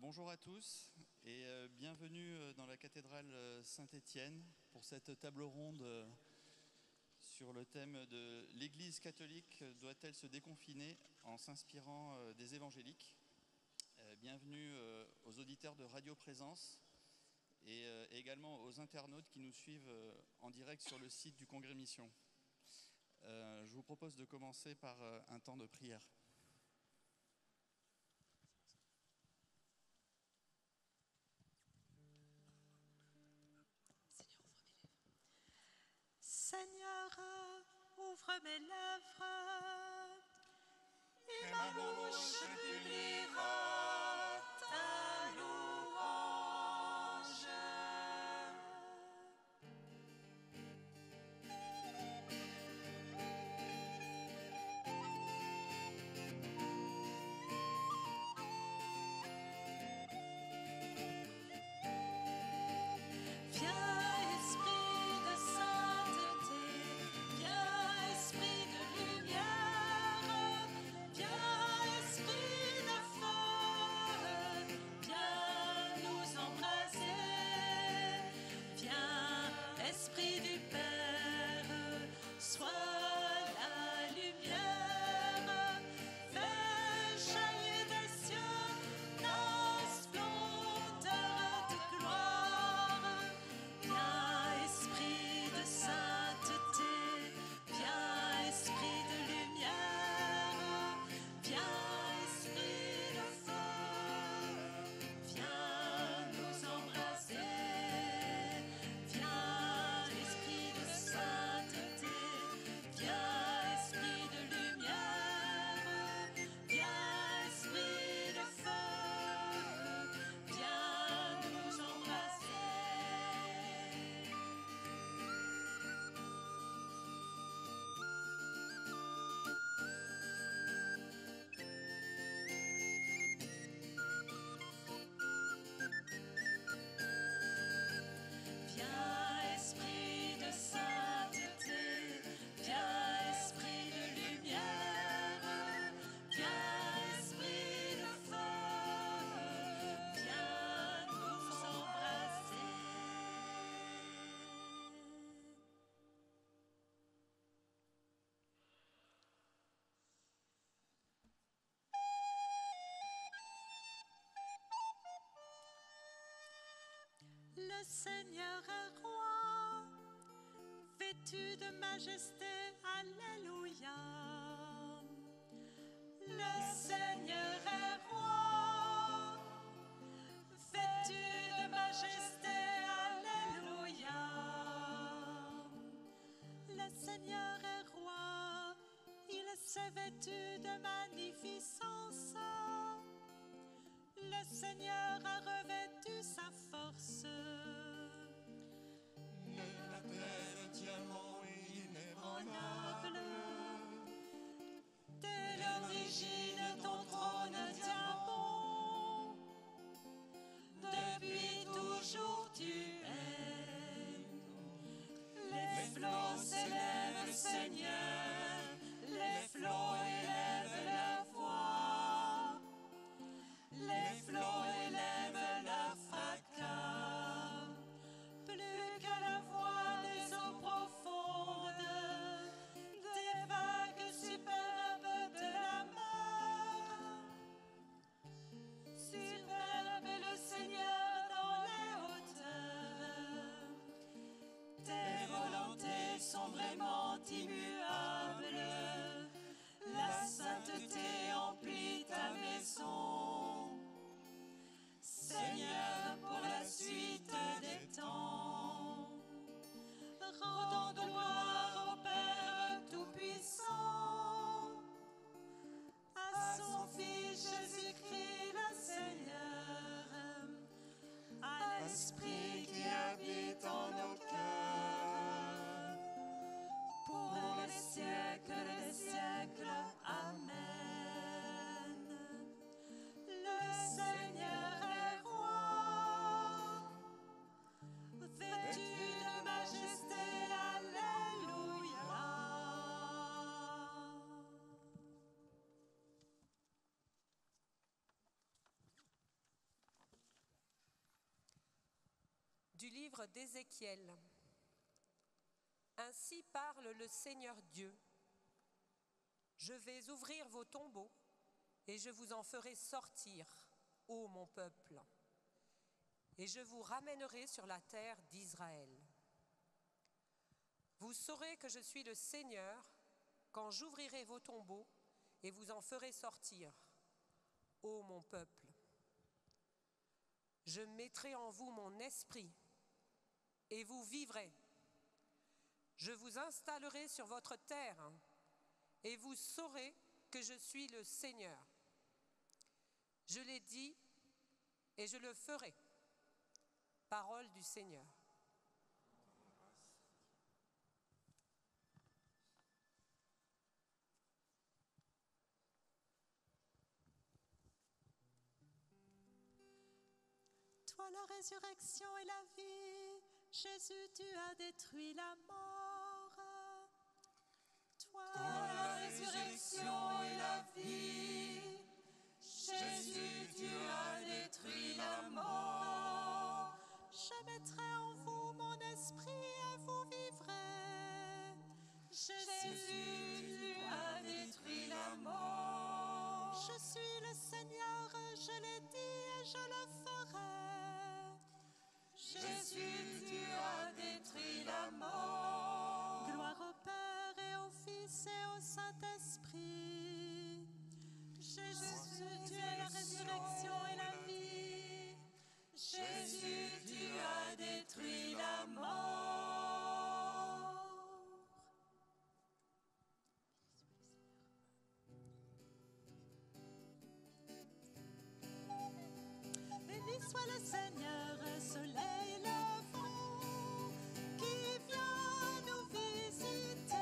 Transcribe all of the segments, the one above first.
Bonjour à tous et bienvenue dans la cathédrale Saint-Étienne pour cette table ronde sur le thème de l'Église catholique doit-elle se déconfiner en s'inspirant des évangéliques. Bienvenue aux auditeurs de Radio Présence et également aux internautes qui nous suivent en direct sur le site du Congrès Mission. Je vous propose de commencer par un temps de prière. Seigneur, ouvre mes lèvres et ma bouche publiera ta louange. Le Seigneur est roi, vêtu de majesté, alléluia. Le Seigneur est roi, vêtu de majesté, alléluia. Le Seigneur est roi, il s'est vêtu de magnificence. Le Seigneur a revêtu sa force. La terre est diamant inébranlable. Dès l'origine, ton trône tient bon. Depuis toujours, tu es. Les flots s'élèvent, Seigneur. Les flots élèvent leur voix. Les flots élèvent leur fracas, plus que la voix des eaux profondes, des vagues superbes de la mer. Superbe est le Seigneur dans les hauteurs, tes volontés sont vraiment immuables, la sainteté emplit ta maison. Seigneur, pour la suite des temps, rendons gloire au Père Tout-Puissant, à son Fils Jésus-Christ le Seigneur, à l'Esprit qui habite en nos cœurs, pour livre d'Ézéchiel. Ainsi parle le Seigneur Dieu. Je vais ouvrir vos tombeaux et je vous en ferai sortir, ô mon peuple, et je vous ramènerai sur la terre d'Israël. Vous saurez que je suis le Seigneur quand j'ouvrirai vos tombeaux et vous en ferai sortir, ô mon peuple. Je mettrai en vous mon esprit et vous vivrez. Je vous installerai sur votre terre et vous saurez que je suis le Seigneur. Je l'ai dit et je le ferai. Parole du Seigneur. Toi la résurrection et la vie, Jésus, tu as détruit la mort. Toi la résurrection et la vie, Jésus, tu as détruit la mort. Je mettrai en vous mon esprit et vous vivrez. Jésus, tu as détruit la mort. Je suis le Seigneur, je l'ai dit et je le ferai. Jésus, tu as détruit la mort. Gloire au Père et au Fils et au Saint-Esprit. Jésus, tu es la résurrection et la vie. Jésus, tu as détruit la mort. Béni soit le Seigneur, soleil levant, qui vient nous visiter.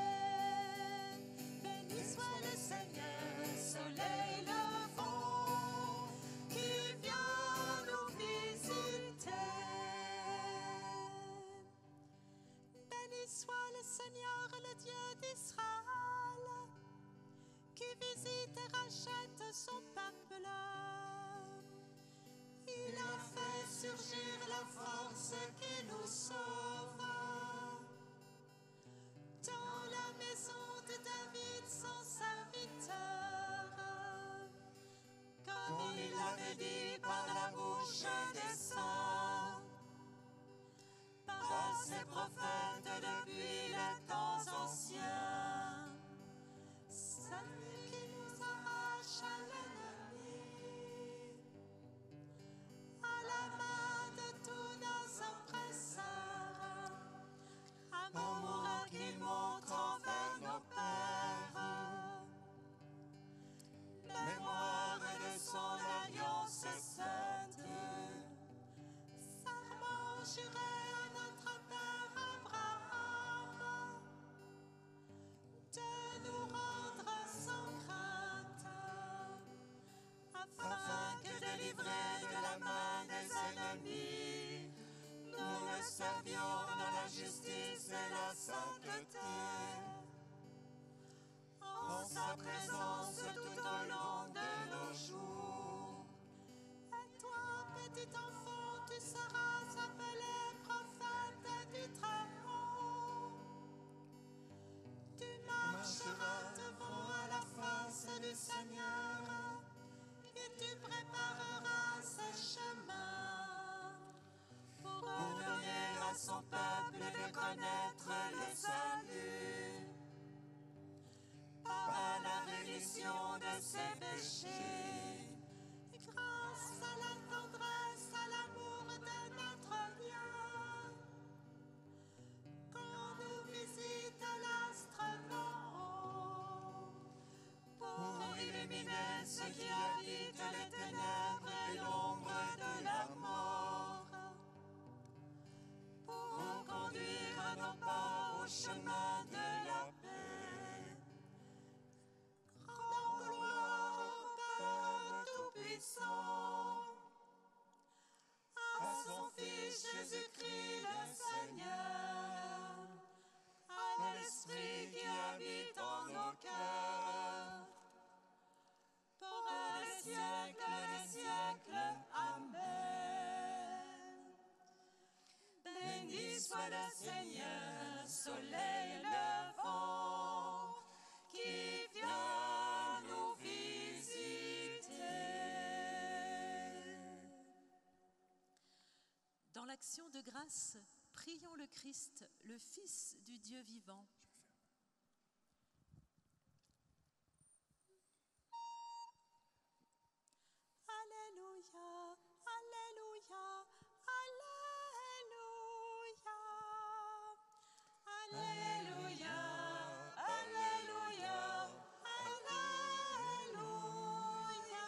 Béni soit le Seigneur, soleil levant, qui vient nous visiter. Béni soit le Seigneur, le Dieu d'Israël, qui visite et rachète son peuple. Il a fait surgir la force qui nous sauve. Dans la maison de David, son serviteur, comme il l'avait dit par la bouche des saints, par ses prophètes depuis les temps anciens. Celui qui nous arrache à l'ennemi, à la main de tous nos oppresseurs, amour qu'il montre envers nos pères, mémoire de son alliance sainte, serment juré à notre père Abraham, de nous rendre sans crainte, afin que délivrés de la main des ennemis, nous le servions dans la justice et la sainteté. En sa présence tout au long de nos jours. Et toi, petit enfant, tu seras appelé prophète du Très-Haut. Tu marcheras devant à la face du Seigneur, et tu prépareras ses chemins pour donner à son peuple de connaître le salut par la rémission de ses péchés, grâce à la tendresse, à l'amour de notre Dieu. Quand nous visite l'astre d'en haut, pour illuminer ceux qui habitent les ténèbres et l'ombre de la mort, pour conduire nos pas au chemin de la paix. Rendons gloire au Père Tout-Puissant, à son Fils Jésus-Christ le Seigneur, à l'Esprit qui habite en nos cœurs, pour les siècles des siècles. Amen. Béni le Seigneur, soleil levant, qui vient nous visiter. Dans l'action de grâce, prions le Christ, le Fils du Dieu vivant. Alléluia, Alléluia, Alléluia, Alléluia, Alléluia, Alléluia.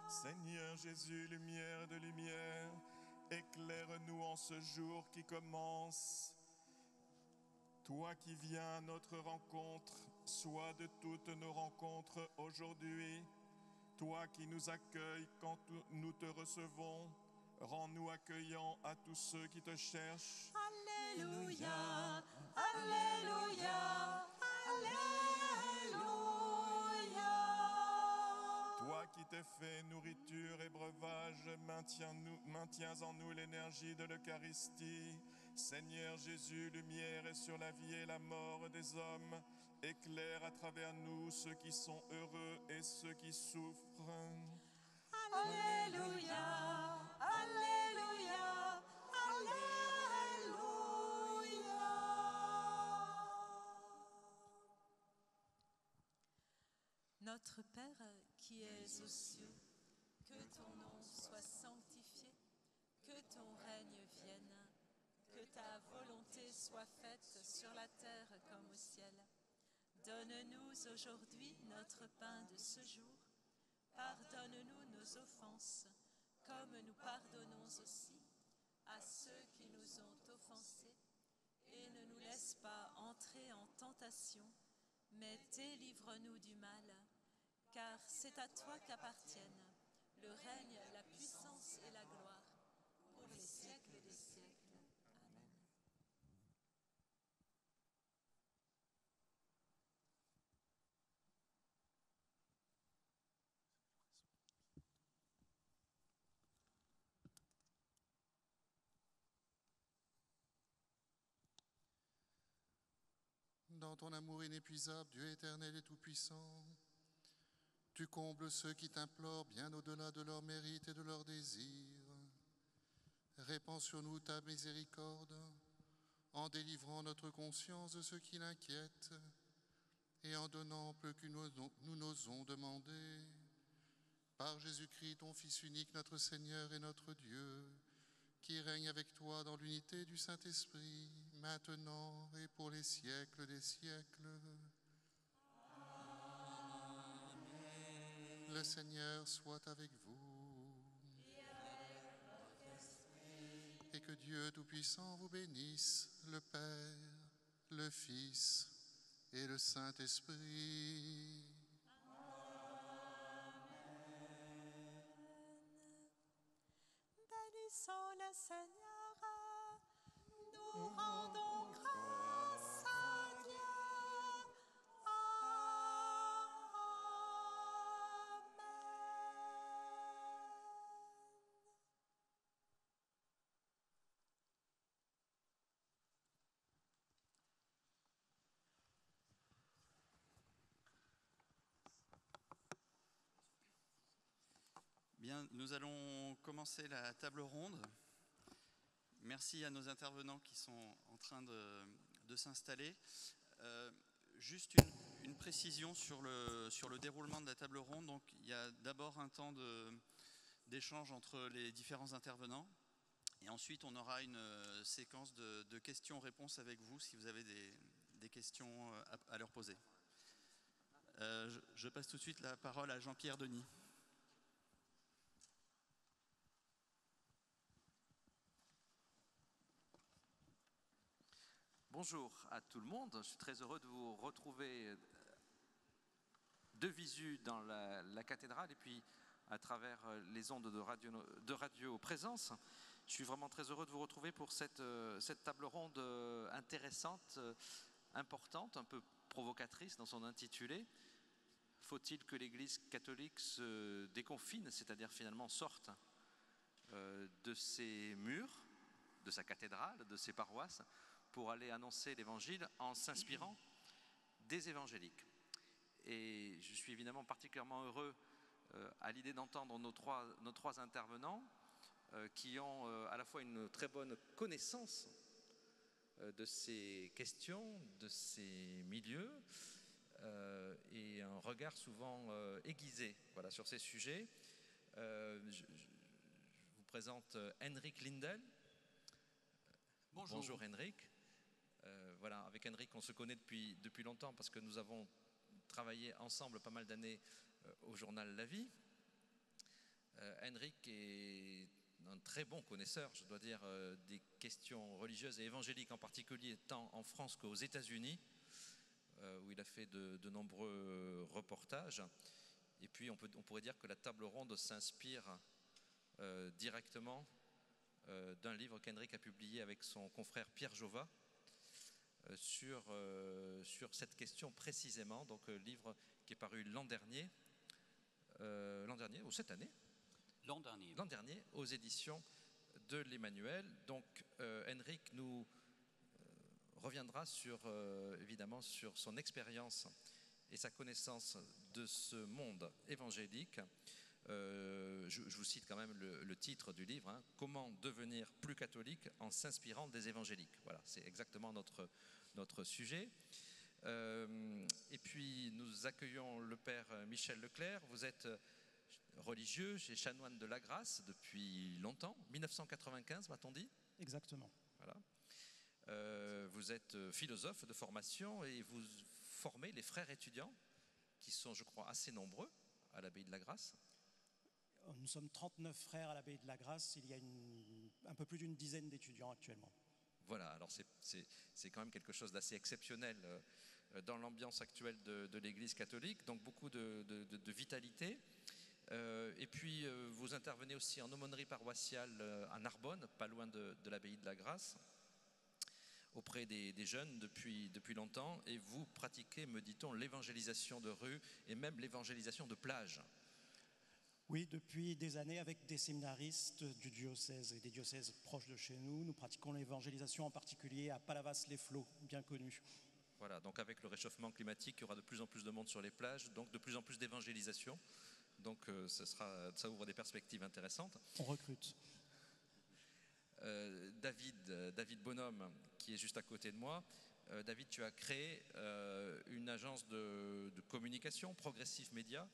Seigneur Jésus, lumière de lumière, éclaire-nous en ce jour qui commence. Toi qui viens à notre rencontre, sois de toutes nos rencontres aujourd'hui. Toi qui nous accueilles quand nous te recevons, rends-nous accueillants à tous ceux qui te cherchent. Alléluia, Alléluia, Alléluia. Toi qui t'es fait nourriture et breuvage, maintiens en nous l'énergie de l'Eucharistie. Seigneur Jésus, lumière est sur la vie et la mort des hommes. Éclaire à travers nous ceux qui sont heureux et ceux qui souffrent. Alléluia, Alléluia, Alléluia. Notre Père qui es aux cieux, que ton nom soit sanctifié, que ton règne vienne, que ta volonté soit faite sur la terre comme au ciel. Donne-nous aujourd'hui notre pain de ce jour. Pardonne-nous nos offenses, comme nous pardonnons aussi à ceux qui nous ont offensés. Et ne nous laisse pas entrer en tentation, mais délivre-nous du mal. Car c'est à toi qu'appartiennent le règne, la puissance et la gloire, pour les siècles des siècles. Amen. Dans ton amour inépuisable, Dieu éternel et tout-puissant, tu combles ceux qui t'implorent bien au-delà de leurs mérites et de leurs désirs. Répands sur nous ta miséricorde, en délivrant notre conscience de ce qui l'inquiète et en donnant peu que nous n'osons demander. Par Jésus-Christ, ton Fils unique, notre Seigneur et notre Dieu, qui règne avec toi dans l'unité du Saint-Esprit, maintenant et pour les siècles des siècles. Amen. Le Seigneur soit avec vous. Et que Dieu Tout-Puissant vous bénisse, le Père, le Fils et le Saint-Esprit. Bénissons le Seigneur, nous rendons grâce à Dieu. Bien, nous allons commencer la table ronde. Merci à nos intervenants qui sont en train de s'installer. Juste une précision sur le déroulement de la table ronde. Donc, il y a d'abord un temps d'échange entre les différents intervenants. Et ensuite, on aura une séquence de questions-réponses avec vous si vous avez des questions à leur poser. Je passe tout de suite la parole à Jean-Pierre Denis. Bonjour à tout le monde, je suis très heureux de vous retrouver de visu dans la cathédrale et puis à travers les ondes de radio présence. Je suis vraiment très heureux de vous retrouver pour cette table ronde intéressante, importante, un peu provocatrice dans son intitulé. Faut-il que l'Église catholique se déconfine, c'est-à-dire finalement sorte de ses murs, de sa cathédrale, de ses paroisses, pour aller annoncer l'Évangile en s'inspirant des évangéliques. Et je suis évidemment particulièrement heureux à l'idée d'entendre nos trois intervenants qui ont à la fois une très bonne connaissance de ces questions, de ces milieux, et un regard souvent aiguisé, voilà, sur ces sujets. Je vous présente Henrik Lindell. Bonjour Henrik. Voilà, avec Henrik, on se connaît depuis longtemps parce que nous avons travaillé ensemble pas mal d'années au journal La Vie. Henrik est un très bon connaisseur, je dois dire, des questions religieuses et évangéliques en particulier, tant en France qu'aux États-Unis, où il a fait de nombreux reportages. Et puis on pourrait dire que la table ronde s'inspire directement d'un livre qu'Henrik a publié avec son confrère Pierre Jova sur cette question précisément. Donc livre qui est paru l'an dernier ou cette année. L'an dernier, aux éditions de l'Emmanuel. Donc Henrik nous reviendra évidemment sur son expérience et sa connaissance de ce monde évangélique. Je vous cite quand même le titre du livre, hein, Comment devenir plus catholique en s'inspirant des évangéliques. Voilà, c'est exactement notre sujet. Et puis nous accueillons le père Michel Leclerc. Vous êtes religieux chez Chanoine de la Grâce depuis longtemps, 1995 m'a-t-on dit ? Exactement. Voilà. Vous êtes philosophe de formation et vous formez les frères étudiants qui sont, je crois, assez nombreux à l'abbaye de la Grâce. Nous sommes 39 frères à l'abbaye de la Grâce. Il y a un peu plus d'une dizaine d'étudiants actuellement. Voilà, alors c'est quand même quelque chose d'assez exceptionnel dans l'ambiance actuelle de l'Église catholique, donc beaucoup de vitalité. Et puis vous intervenez aussi en aumônerie paroissiale à Narbonne, pas loin de l'abbaye de la Grâce, auprès des jeunes depuis longtemps, et vous pratiquez, me dit-on, l'évangélisation de rue et même l'évangélisation de plage. Oui, depuis des années, avec des séminaristes du diocèse et des diocèses proches de chez nous, nous pratiquons l'évangélisation en particulier à Palavas-les-Flots, bien connu. Voilà, donc avec le réchauffement climatique, il y aura de plus en plus de monde sur les plages, donc de plus en plus d'évangélisation. Donc ça ouvre des perspectives intéressantes. On recrute. David Bonhomme, qui est juste à côté de moi. David, tu as créé une agence de communication, Progressive Média.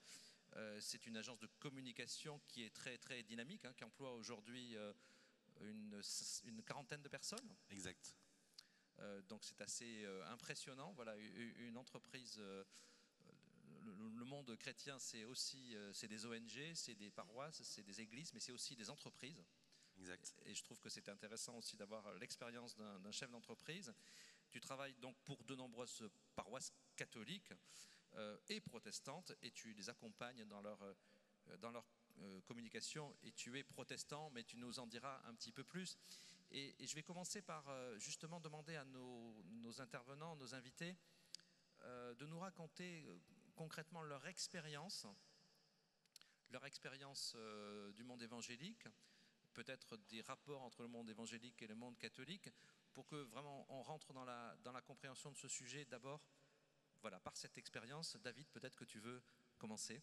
C'est une agence de communication qui est très, très dynamique, hein, qui emploie aujourd'hui une quarantaine de personnes. Exact. Donc c'est assez impressionnant. Voilà, une entreprise... Le monde chrétien, c'est des ONG, c'est des paroisses, c'est des églises, mais c'est aussi des entreprises. Exact. Et je trouve que c'est intéressant aussi d'avoir l'expérience d'un chef d'entreprise. Tu travailles donc pour de nombreuses paroisses catholiques et protestantes, et tu les accompagnes dans leur communication. Et tu es protestant, mais tu nous en diras un petit peu plus. Et je vais commencer par justement demander à nos intervenants, nos invités, de nous raconter concrètement leur expérience du monde évangélique, peut-être des rapports entre le monde évangélique et le monde catholique, pour que vraiment on rentre dans la compréhension de ce sujet d'abord, voilà, par cette expérience. David, peut-être que tu veux commencer.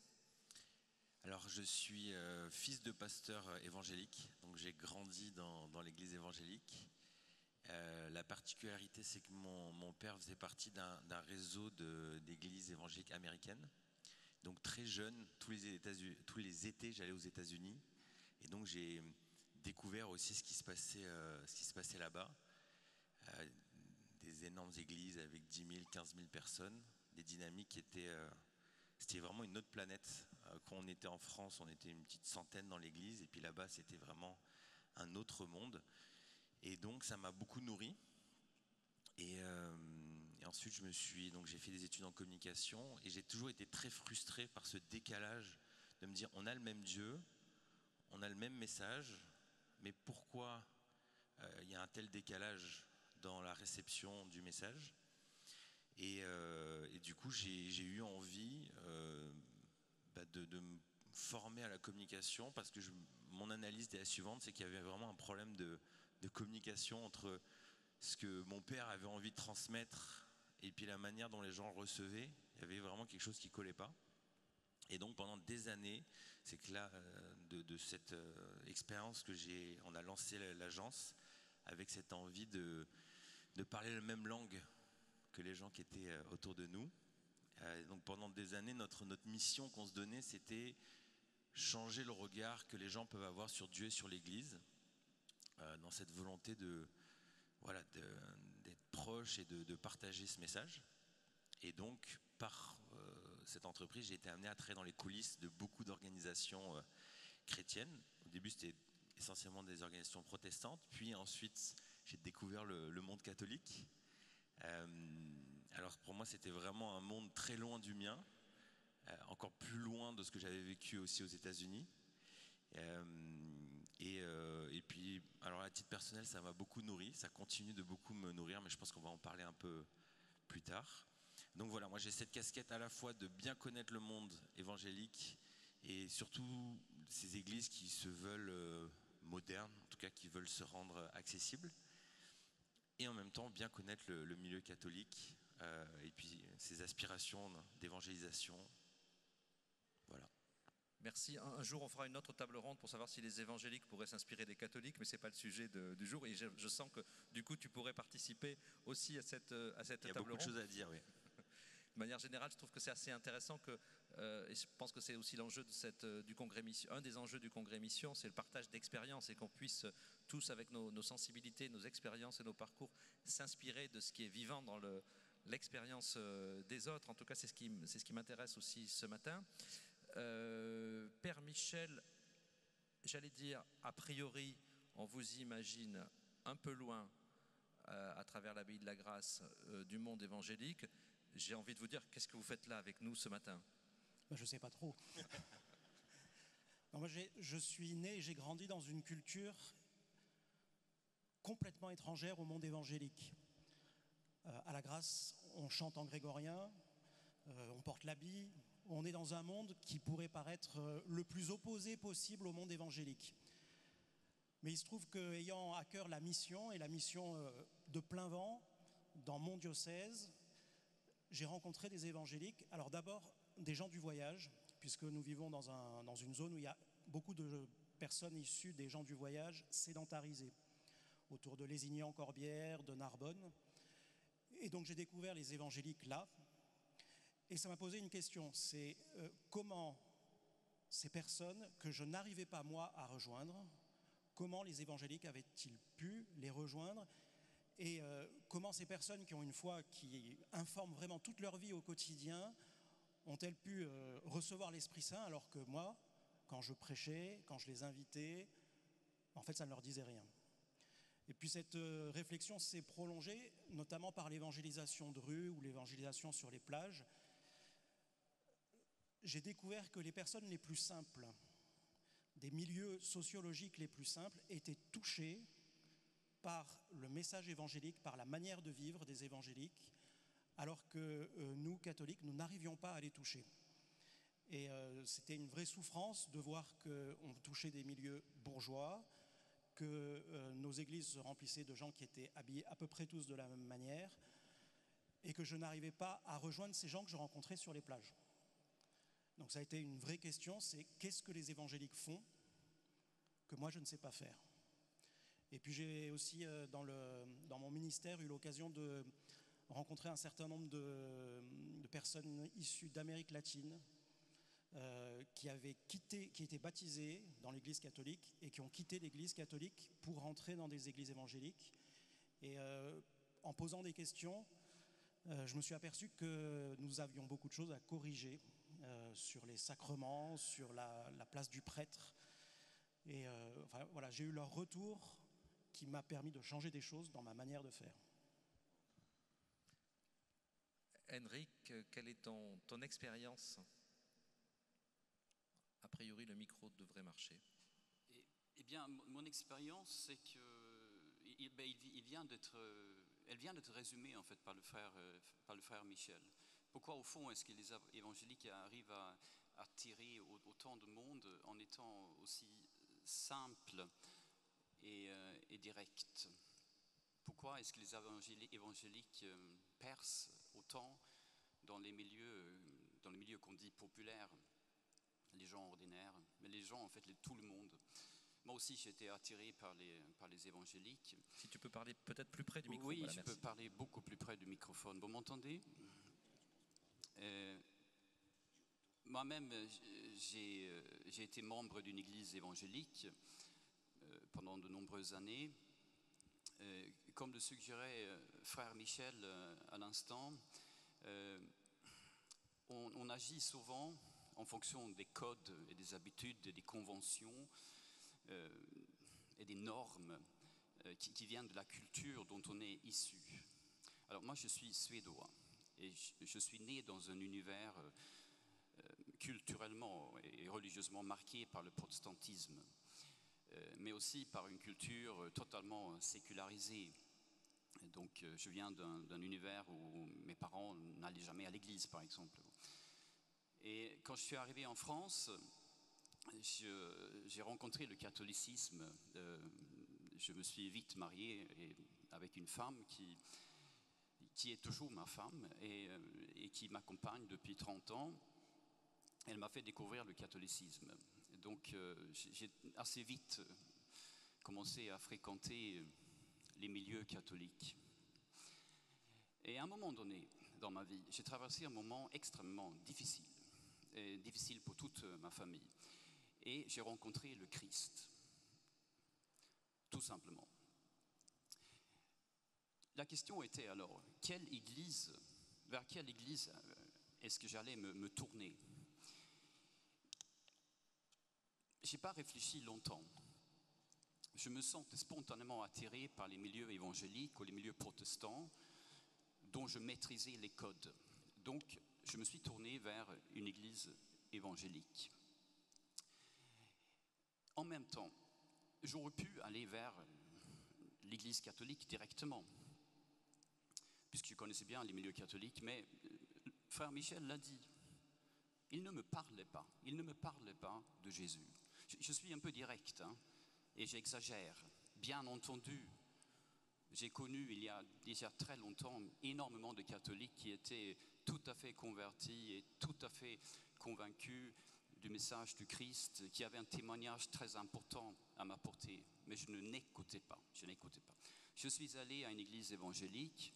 Alors je suis fils de pasteur évangélique, donc j'ai grandi dans l'église évangélique. La particularité, c'est que mon père faisait partie d'un réseau d'églises évangéliques américaines. Donc très jeune, tous les étés, j'allais aux États-Unis. Et donc j'ai découvert aussi ce qui se passait là-bas. Des énormes églises avec 10 000, 15 000 personnes. Des dynamiques qui c'était vraiment une autre planète. Quand on était en France, on était une petite centaine dans l'église. Et puis là-bas, c'était vraiment un autre monde. Et donc ça m'a beaucoup nourri. Et ensuite j'ai fait des études en communication et j'ai toujours été très frustré par ce décalage de me dire on a le même Dieu, on a le même message, mais pourquoi il y a un tel décalage dans la réception du message. Et du coup j'ai eu envie de me former à la communication parce que mon analyse était la suivante, c'est qu'il y avait vraiment un problème de de communication entre ce que mon père avait envie de transmettre et puis la manière dont les gens le recevaient. Il y avait vraiment quelque chose qui collait pas. Et donc pendant des années, c'est que là, de cette expérience que on a lancé l'agence avec cette envie de parler la même langue que les gens qui étaient autour de nous. Donc pendant des années, notre mission qu'on se donnait, c'était changer le regard que les gens peuvent avoir sur Dieu et sur l'Église, dans cette volonté d'être proche et de partager ce message. Et donc, par cette entreprise, j'ai été amené à travailler dans les coulisses de beaucoup d'organisations chrétiennes. Au début, c'était essentiellement des organisations protestantes, puis ensuite, j'ai découvert le monde catholique. Alors pour moi, c'était vraiment un monde très loin du mien, encore plus loin de ce que j'avais vécu aussi aux États-Unis. Et puis, alors à titre personnel, ça m'a beaucoup nourri, ça continue de beaucoup me nourrir, mais je pense qu'on va en parler un peu plus tard. Donc voilà, moi j'ai cette casquette à la fois de bien connaître le monde évangélique et surtout ces églises qui se veulent modernes, en tout cas qui veulent se rendre accessibles, et en même temps bien connaître le milieu catholique et puis ses aspirations d'évangélisation. Voilà. Merci. Un jour, on fera une autre table ronde pour savoir si les évangéliques pourraient s'inspirer des catholiques, mais ce n'est pas le sujet du jour. Et je sens que du coup, tu pourrais participer aussi à cette table ronde. Il y a beaucoup de choses à dire, oui. De manière générale, je trouve que c'est assez intéressant et je pense que c'est aussi l'enjeu du congrès mission. Un des enjeux du congrès mission, c'est le partage d'expériences et qu'on puisse tous, avec nos sensibilités, nos expériences et nos parcours, s'inspirer de ce qui est vivant dans l'expérience des autres. En tout cas, c'est ce qui m'intéresse aussi ce matin. Père Michel, j'allais dire, a priori, on vous imagine un peu loin à travers l'abbaye de la Grâce du monde évangélique. J'ai envie de vous dire, qu'est-ce que vous faites là avec nous ce matin ? Je ne sais pas trop. Non, moi, je suis né et j'ai grandi dans une culture complètement étrangère au monde évangélique. À la Grâce, on chante en grégorien, on porte l'habit, on est dans un monde qui pourrait paraître le plus opposé possible au monde évangélique. Mais il se trouve qu'ayant à cœur la mission, et la mission de plein vent, dans mon diocèse, j'ai rencontré des évangéliques. Alors d'abord, des gens du voyage, puisque nous vivons dans une zone où il y a beaucoup de personnes issues des gens du voyage sédentarisées, autour de Lézignan-Corbière, de Narbonne. Et donc j'ai découvert les évangéliques là. Et ça m'a posé une question, c'est comment ces personnes que je n'arrivais pas moi à rejoindre, comment les évangéliques avaient-ils pu les rejoindre ? Et comment ces personnes qui ont une foi qui informe vraiment toute leur vie au quotidien, ont-elles pu recevoir l'Esprit Saint alors que moi, quand je prêchais, quand je les invitais, en fait ça ne leur disait rien. Et puis cette réflexion s'est prolongée, notamment par l'évangélisation de rue ou l'évangélisation sur les plages. J'ai découvert que les personnes les plus simples, des milieux sociologiques les plus simples, étaient touchées par le message évangélique, par la manière de vivre des évangéliques, alors que nous, catholiques, nous n'arrivions pas à les toucher. Et c'était une vraie souffrance de voir qu'on touchait des milieux bourgeois, que nos églises se remplissaient de gens qui étaient habillés à peu près tous de la même manière, et que je n'arrivais pas à rejoindre ces gens que je rencontrais sur les plages. Donc ça a été une vraie question, c'est qu'est-ce que les évangéliques font que moi je ne sais pas faire ? Et puis j'ai aussi, dans mon ministère, eu l'occasion de rencontrer un certain nombre de personnes issues d'Amérique latine qui étaient baptisées dans l'Église catholique et qui ont quitté l'Église catholique pour rentrer dans des églises évangéliques. Et en posant des questions, je me suis aperçu que nous avions beaucoup de choses à corriger sur les sacrements, sur la place du prêtre. Et voilà, j'ai eu leur retour qui m'a permis de changer des choses dans ma manière de faire. Henrik, quelle est ton expérience ? A priori, le micro devrait marcher. Eh bien, mon expérience, c'est qu'elle vient d'être résumée en fait par le frère Michel. Pourquoi, au fond, est-ce que les évangéliques arrivent à attirer autant de monde en étant aussi simples ? et direct. Pourquoi est-ce que les évangéliques percent autant dans les milieux qu'on dit populaires, les gens ordinaires, mais les gens, en fait, tout le monde. Moi aussi, j'ai été attiré par les évangéliques. Si tu peux parler peut-être plus près du micro. Oui, voilà, je merci. peux parler beaucoup plus près du microphone. Vous m'entendez ? Moi-même, j'ai été membre d'une église évangélique pendant de nombreuses années. Comme le suggérait frère Michel à l'instant, on agit souvent en fonction des codes et des habitudes et des conventions et des normes qui viennent de la culture dont on est issu. Alors moi, je suis suédois et je suis né dans un univers culturellement et religieusement marqué par le protestantisme, mais aussi par une culture totalement sécularisée. Donc je viens d'un univers où mes parents n'allaient jamais à l'église, par exemple. Et quand je suis arrivé en France, j'ai rencontré le catholicisme. Je me suis vite marié avec une femme qui est toujours ma femme et qui m'accompagne depuis 30 ans. Elle m'a fait découvrir le catholicisme. Donc j'ai assez vite commencé à fréquenter les milieux catholiques. Et à un moment donné dans ma vie, j'ai traversé un moment extrêmement difficile, et difficile pour toute ma famille. Et j'ai rencontré le Christ, tout simplement. La question était alors, vers quelle église est-ce que j'allais me tourner ? Je n'ai pas réfléchi longtemps. Je me sentais spontanément attiré par les milieux évangéliques ou les milieux protestants dont je maîtrisais les codes. Donc, je me suis tourné vers une église évangélique. En même temps, j'aurais pu aller vers l'église catholique directement, puisque je connaissais bien les milieux catholiques, mais frère Michel l'a dit, il ne me parlait pas de Jésus. Je suis un peu direct, et j'exagère. Bien entendu, j'ai connu il y a déjà très longtemps énormément de catholiques qui étaient tout à fait convertis et tout à fait convaincus du message du Christ, qui avaient un témoignage très important à m'apporter. Mais je n'écoutais pas. Je suis allé à une église évangélique,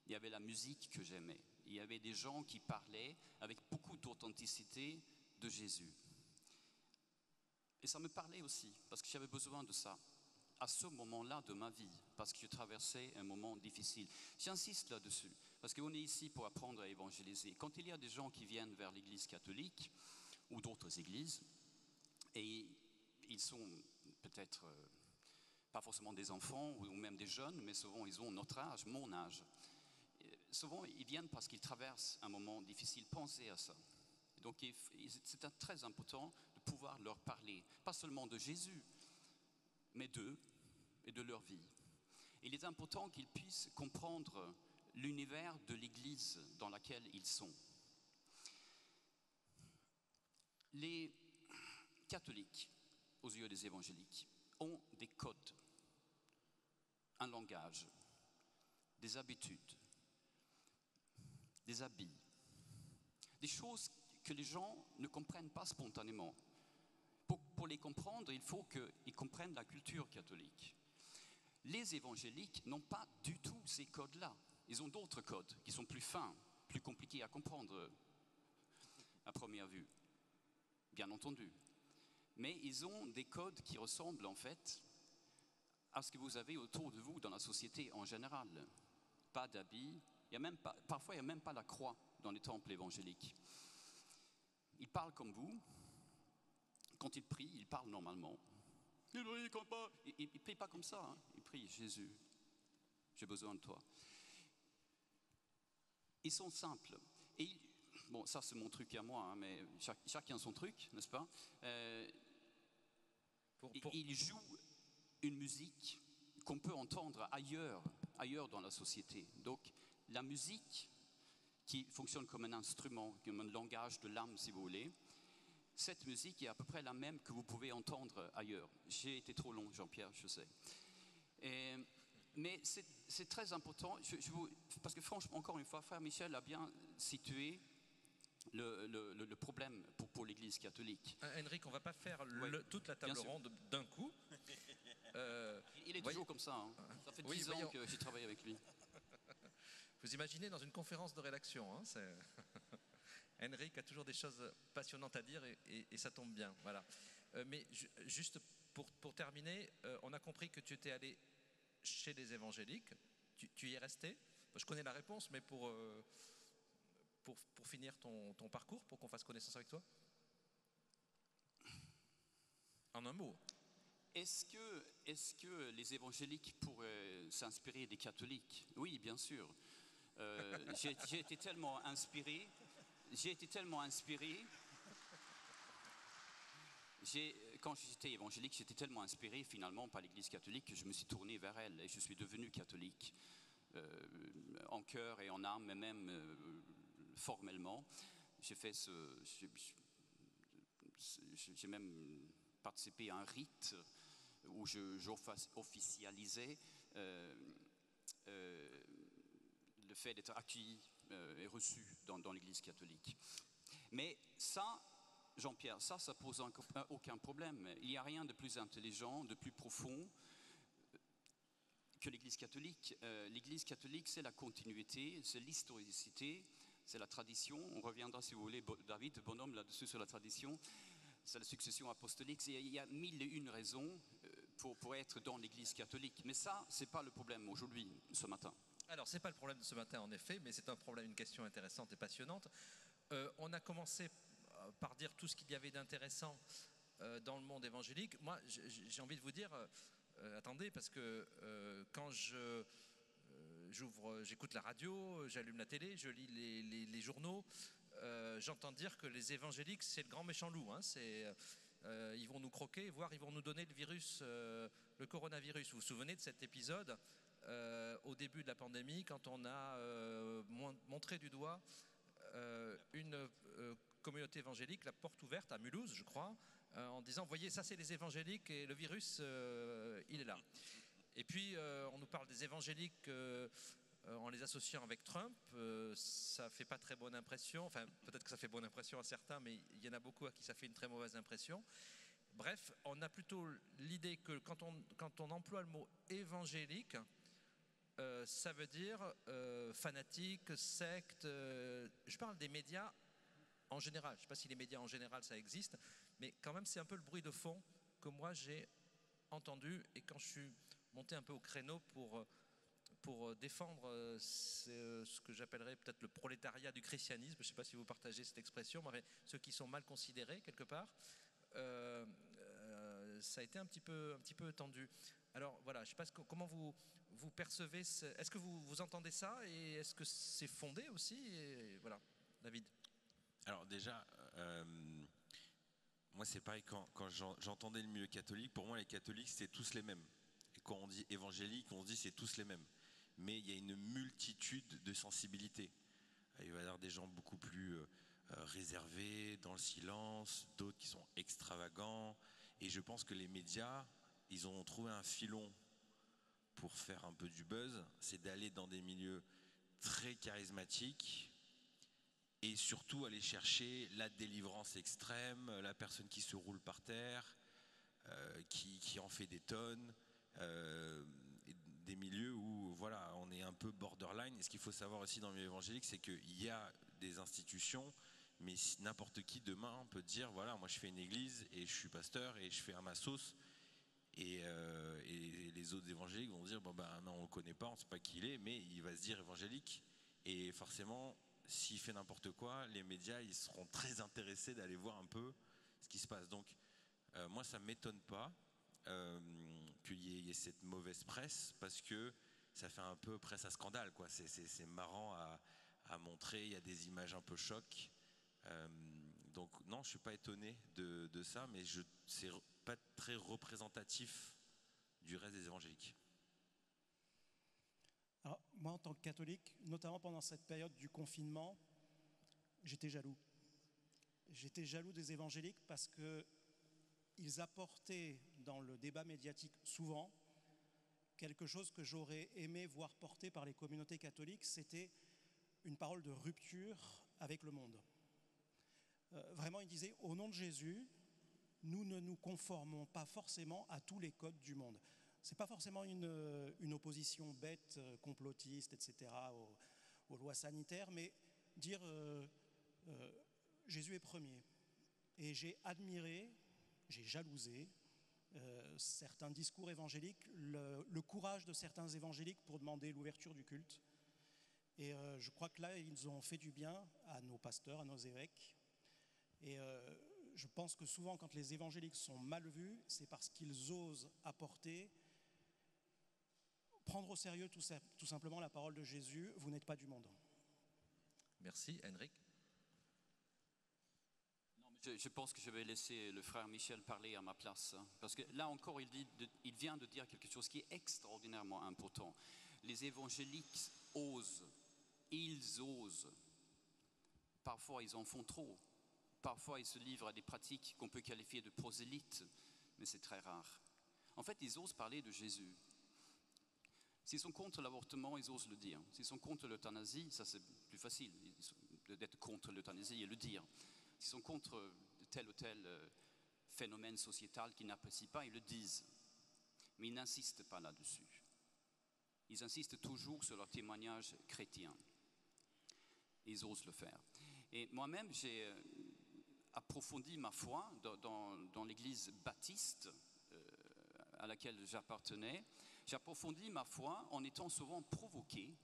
il y avait la musique que j'aimais. Il y avait des gens qui parlaient avec beaucoup d'authenticité de Jésus. Et ça me parlait aussi, parce que j'avais besoin de ça, à ce moment-là de ma vie, parce que je traversais un moment difficile. J'insiste là-dessus, parce qu'on est ici pour apprendre à évangéliser. Quand il y a des gens qui viennent vers l'église catholique, ou d'autres églises, et ils sont peut-être pas forcément des enfants, ou même des jeunes, mais souvent ils ont notre âge, mon âge. Souvent ils viennent parce qu'ils traversent un moment difficile. Pensez à ça. Donc c'est très important de pouvoir leur parler, pas seulement de Jésus, mais d'eux et de leur vie. Il est important qu'ils puissent comprendre l'univers de l'Église dans laquelle ils sont. Les catholiques, aux yeux des évangéliques, ont des codes, un langage, des habitudes, des habits, des choses que les gens ne comprennent pas spontanément. Pour les comprendre, il faut qu'ils comprennent la culture catholique. Les évangéliques n'ont pas du tout ces codes-là. Ils ont d'autres codes qui sont plus fins, plus compliqués à comprendre à première vue, bien entendu. Mais ils ont des codes qui ressemblent en fait à ce que vous avez autour de vous dans la société en général. Pas d'habits, parfois il n'y a même pas la croix dans les temples évangéliques. Ils parlent comme vous. Quand ils prient, ils parlent normalement. Ils ne prient pas comme ça. Ils prient, Jésus, j'ai besoin de toi. Ils sont simples. Et bon, ça c'est mon truc à moi, mais chacun son truc, n'est-ce pas ? Ils jouent une musique qu'on peut entendre ailleurs dans la société. Donc la musique qui fonctionne comme un instrument, comme un langage de l'âme si vous voulez, cette musique est à peu près la même que vous pouvez entendre ailleurs. J'ai été trop long, Jean-Pierre, je sais. Mais c'est très important, parce que franchement, encore une fois, frère Michel a bien situé le problème pour l'Église catholique. Henrik, on ne va pas faire toute la bien table sûr. ronde d'un coup. Il est toujours comme ça. Hein. Ça fait 10 ans que j'ai travaillé avec lui. Vous imaginez dans une conférence de rédaction, hein, Henrik a toujours des choses passionnantes à dire et ça tombe bien. Voilà. Mais juste pour terminer, on a compris que tu étais allé chez les évangéliques. Tu y es resté? Je connais la réponse, mais pour finir ton parcours, pour qu'on fasse connaissance avec toi. En un mot. Est-ce que les évangéliques pourraient s'inspirer des catholiques? Oui, bien sûr. J'ai été tellement inspiré. Quand j'étais évangélique, j'étais tellement inspiré finalement par l'Église catholique que je me suis tourné vers elle et je suis devenu catholique, en cœur et en âme, mais même formellement. J'ai même participé à un rite où j'officialisais le fait d'être accueilli et reçu dans l'Église catholique. Mais ça, Jean-Pierre, ça pose aucun problème. Il n'y a rien de plus intelligent, de plus profond que l'Église catholique. L'Église catholique, c'est la continuité, c'est l'historicité, c'est la tradition. On reviendra, si vous voulez, David, bonhomme, là-dessus sur la tradition. C'est la succession apostolique. Il y a 1001 raisons pour être dans l'Église catholique. Mais ça, ce n'est pas le problème aujourd'hui, ce matin. Alors, ce n'est pas le problème de ce matin, en effet, mais c'est un problème, une question intéressante et passionnante. On a commencé par dire tout ce qu'il y avait d'intéressant dans le monde évangélique. Moi, j'ai envie de vous dire, attendez, parce que quand j'écoute la radio, j'allume la télé, je lis les journaux, j'entends dire que les évangéliques, c'est le grand méchant loup. Hein, ils vont nous croquer, voire ils vont nous donner le virus, le coronavirus. Vous vous souvenez de cet épisode au début de la pandémie, quand on a montré du doigt une communauté évangélique, la porte ouverte à Mulhouse, je crois, en disant, voyez, ça c'est les évangéliques et le virus, il est là. Et puis on nous parle des évangéliques en les associant avec Trump, ça fait pas très bonne impression, enfin peut-être que ça fait bonne impression à certains, mais il y en a beaucoup à qui ça fait une très mauvaise impression. Bref, on a plutôt l'idée que quand on emploie le mot évangélique, ça veut dire fanatique, secte. Je parle des médias en général. Je ne sais pas si les médias en général ça existe, mais quand même c'est un peu le bruit de fond que moi j'ai entendu, et quand je suis monté un peu au créneau pour défendre ce que j'appellerais peut-être le prolétariat du christianisme. Je ne sais pas si vous partagez cette expression, mais ceux qui sont mal considérés quelque part. Ça a été un petit peu tendu. Alors voilà, je ne sais pas comment vous percevez, est-ce que vous entendez ça, et est-ce que c'est fondé aussi, et voilà, David. Alors déjà, moi c'est pareil, quand j'entendais le milieu catholique, pour moi les catholiques c'était tous les mêmes. Et quand on dit évangélique, on se dit c'est tous les mêmes. Mais il y a une multitude de sensibilités. Il va y avoir des gens beaucoup plus réservés, dans le silence, d'autres qui sont extravagants. Et je pense que les médias, ils ont trouvé un filon pour faire un peu du buzz, c'est d'aller dans des milieux très charismatiques et surtout aller chercher la délivrance extrême, la personne qui se roule par terre, qui en fait des tonnes, des milieux où voilà, on est un peu borderline. Et ce qu'il faut savoir aussi dans le milieu évangélique, c'est qu'il y a des institutions, mais n'importe qui demain peut dire voilà, moi je fais une église et je suis pasteur et je fais à ma sauce. Et les autres évangéliques vont dire bon ben non, on le connaît pas, on sait pas qui il est, mais il va se dire évangélique. Et forcément, s'il fait n'importe quoi, les médias ils seront très intéressés d'aller voir un peu ce qui se passe. Donc moi ça m'étonne pas qu'il y ait cette mauvaise presse, parce que ça fait un peu presse à scandale, quoi. C'est marrant à montrer, il y a des images un peu chocs. Donc non, je suis pas étonné de ça, mais c'est pas très représentatif du reste des évangéliques. Alors, moi, en tant que catholique, notamment pendant cette période du confinement, j'étais jaloux. j'étais jaloux des évangéliques parce qu'ils apportaient dans le débat médiatique souvent quelque chose que j'aurais aimé voir porté par les communautés catholiques, c'était une parole de rupture avec le monde. Vraiment, ils disaient, au nom de Jésus, nous ne nous conformons pas forcément à tous les codes du monde. Ce n'est pas forcément une opposition bête, complotiste, etc., aux lois sanitaires, mais dire Jésus est premier. Et j'ai admiré, j'ai jalousé certains discours évangéliques, le courage de certains évangéliques pour demander l'ouverture du culte. Et je crois que là, ils ont fait du bien à nos pasteurs, à nos évêques. Et je pense que souvent, quand les évangéliques sont mal vus, c'est parce qu'ils osent apporter, prendre au sérieux tout simplement la parole de Jésus. Vous n'êtes pas du monde. Merci, Henrik. Je pense que je vais laisser le frère Michel parler à ma place. Parce que là encore, il vient de dire quelque chose qui est extraordinairement important. Les évangéliques osent. Ils osent. Parfois, ils en font trop. Parfois, ils se livrent à des pratiques qu'on peut qualifier de prosélytes, mais c'est très rare. En fait, ils osent parler de Jésus. S'ils sont contre l'avortement, ils osent le dire. S'ils sont contre l'euthanasie, ça c'est plus facile d'être contre l'euthanasie et le dire. S'ils sont contre tel ou tel phénomène sociétal qu'ils n'apprécient pas, ils le disent. Mais ils n'insistent pas là-dessus. Ils insistent toujours sur leur témoignage chrétien. Ils osent le faire. Et moi-même, j'ai approfondi ma foi dans l'église baptiste à laquelle j'appartenais. J'ai approfondi ma foi en étant souvent provoqué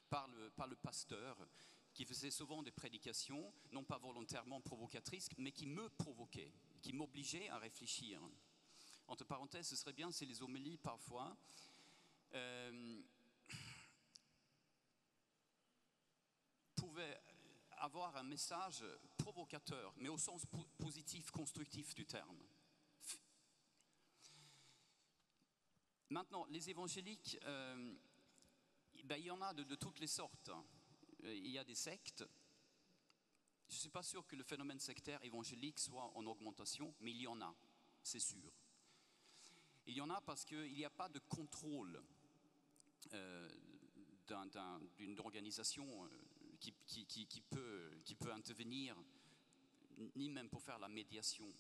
par le pasteur qui faisait souvent des prédications, non pas volontairement provocatrices, mais qui me provoquaient, qui m'obligeaient à réfléchir. Entre parenthèses, ce serait bien si les homélies, parfois, pouvaient avoir un message provocateur, mais au sens positif, constructif du terme. Maintenant, les évangéliques, il y en a de toutes les sortes. Il y a des sectes. Je ne suis pas sûr que le phénomène sectaire évangélique soit en augmentation, mais il y en a, c'est sûr. Il y en a parce qu'il n'y a pas de contrôle d'une organisation qui peut intervenir, ni même pour faire la médiation.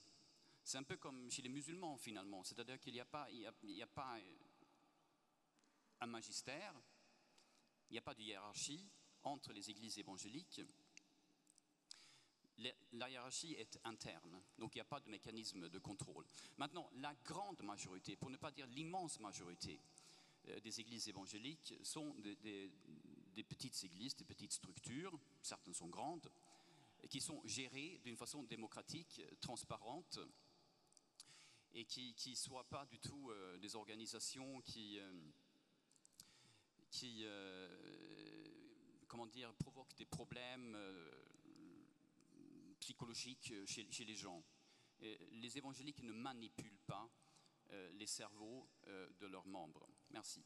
C'est un peu comme chez les musulmans finalement, c'est-à-dire qu'il n'y a pas un magistère, il n'y a pas de hiérarchie entre les églises évangéliques. La hiérarchie est interne, donc il n'y a pas de mécanisme de contrôle. Maintenant, la grande majorité, pour ne pas dire l'immense majorité des églises évangéliques sont des petites églises, des petites structures, certaines sont grandes, qui sont gérées d'une façon démocratique, transparente, et qui ne soient pas du tout des organisations qui provoquent des problèmes psychologiques chez les gens. Les évangéliques ne manipulent pas les cerveaux de leurs membres. Merci.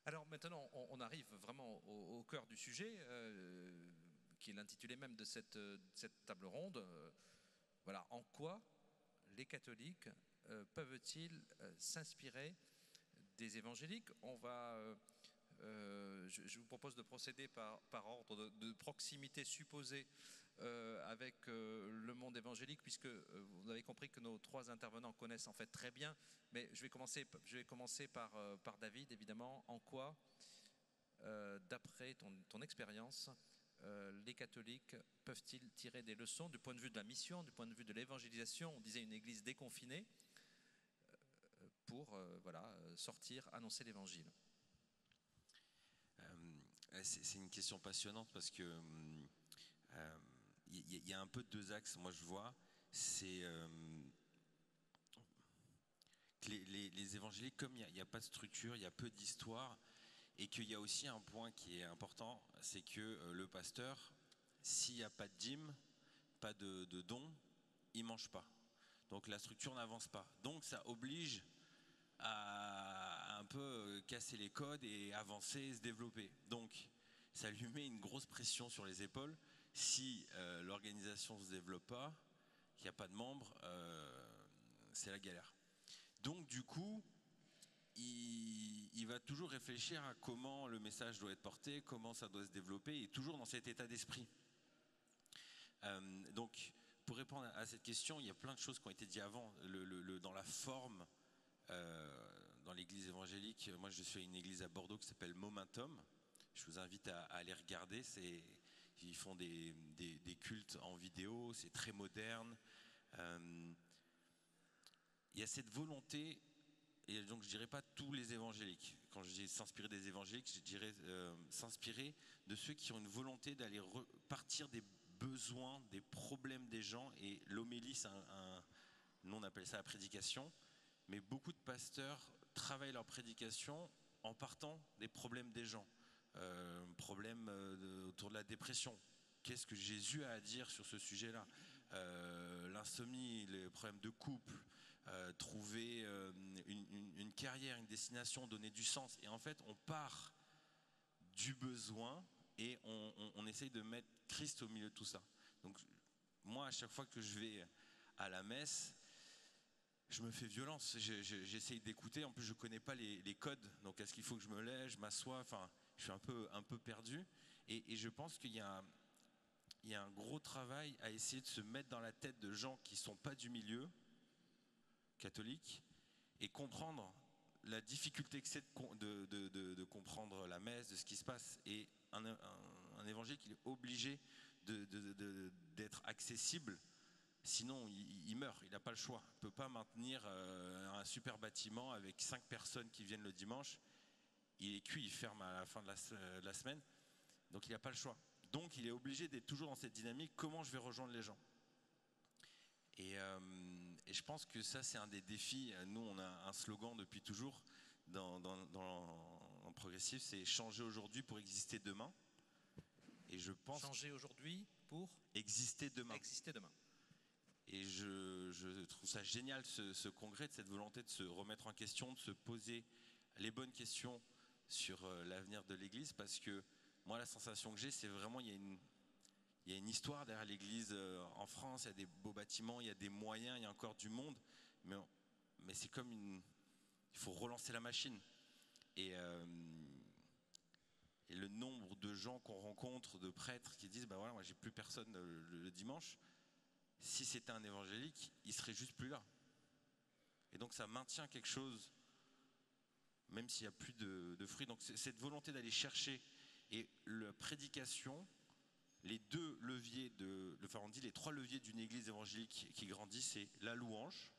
Alors maintenant, on arrive vraiment au cœur du sujet, qui est l'intitulé même de cette table ronde. Voilà, en quoi les catholiques peuvent-ils s'inspirer des évangéliques? Je vous propose de procéder par ordre de proximité supposée avec le monde évangélique, puisque vous avez compris que nos trois intervenants connaissent en fait très bien, mais je vais commencer par David, évidemment. En quoi, d'après ton expérience, les catholiques peuvent-ils tirer des leçons du point de vue de la mission, du point de vue de l'évangélisation? On disait une église déconfinée pour sortir, annoncer l'évangile. C'est une question passionnante parce que y a un peu deux axes. Moi, je vois, c'est que les évangéliques, comme il n'y a pas de structure, il y a peu d'histoire, et qu'il y a aussi un point qui est important, c'est que le pasteur, s'il n'y a pas de dîme, pas de dons, il ne mange pas. Donc la structure n'avance pas. Donc ça oblige à un peu casser les codes et avancer, se développer. Donc ça lui met une grosse pression sur les épaules, Si l'organisation ne se développe pas, qu'il n'y a pas de membres, c'est la galère. Donc du coup, il va toujours réfléchir à comment le message doit être porté, comment ça doit se développer, et toujours dans cet état d'esprit. Donc, pour répondre à cette question, il y a plein de choses qui ont été dites avant. Dans la forme, dans l'église évangélique, moi je suis à une église à Bordeaux qui s'appelle Momentum. Je vous invite à aller regarder. Ils font des cultes en vidéo, c'est très moderne. Il y a cette volonté, et donc je dirais pas tous les évangéliques. Quand je dis s'inspirer des évangéliques, je dirais s'inspirer de ceux qui ont une volonté d'aller partir des besoins, des problèmes des gens. Et l'homélie, nous on appelle ça la prédication, mais beaucoup de pasteurs travaillent leur prédication en partant des problèmes des gens. Problèmes autour de la dépression. Qu'est-ce que Jésus a à dire sur ce sujet-là? L'insomnie, les problèmes de couple, trouver une carrière, une destination, donner du sens. Et en fait, on part du besoin et on essaye de mettre Christ au milieu de tout ça. Donc moi, à chaque fois que je vais à la messe, je me fais violence. J'essaye d'écouter. En plus, je ne connais pas les codes. Donc, est-ce qu'il faut que je me lève, je m'assois? Enfin, je suis un peu perdu. Et je pense qu'il y a un gros travail à essayer de se mettre dans la tête de gens qui ne sont pas du milieu catholique et comprendre la difficulté que c'est de comprendre la messe, de ce qui se passe. Et un évangile qui est obligé d'être accessible, sinon il meurt, il n'a pas le choix. Il ne peut pas maintenir un super bâtiment avec 5 personnes qui viennent le dimanche. Il est cuit, il ferme à la fin de la semaine, donc il n'a pas le choix. Donc il est obligé d'être toujours dans cette dynamique, comment je vais rejoindre les gens. Et je pense que ça, c'est un des défis. Nous, on a un slogan depuis toujours dans Progressif, c'est changer aujourd'hui pour exister demain. Et je pense changer aujourd'hui pour exister demain. Exister demain. Et je trouve ça génial, ce congrès, de cette volonté de se remettre en question, de se poser les bonnes questions sur l'avenir de l'Église, parce que moi, la sensation que j'ai, c'est vraiment il y a une histoire derrière l'Église en France. Il y a des beaux bâtiments, il y a des moyens, il y a encore du monde, mais c'est comme il faut relancer la machine. Et le nombre de gens qu'on rencontre, de prêtres qui disent bah voilà, moi j'ai plus personne le dimanche. Si c'était un évangélique, il serait juste plus là. Et donc ça maintient quelque chose, même s'il n'y a plus de fruits. Donc c'est cette volonté d'aller chercher. Et la prédication, les 2 leviers on dit les 3 leviers d'une église évangélique qui grandit, c'est la louange,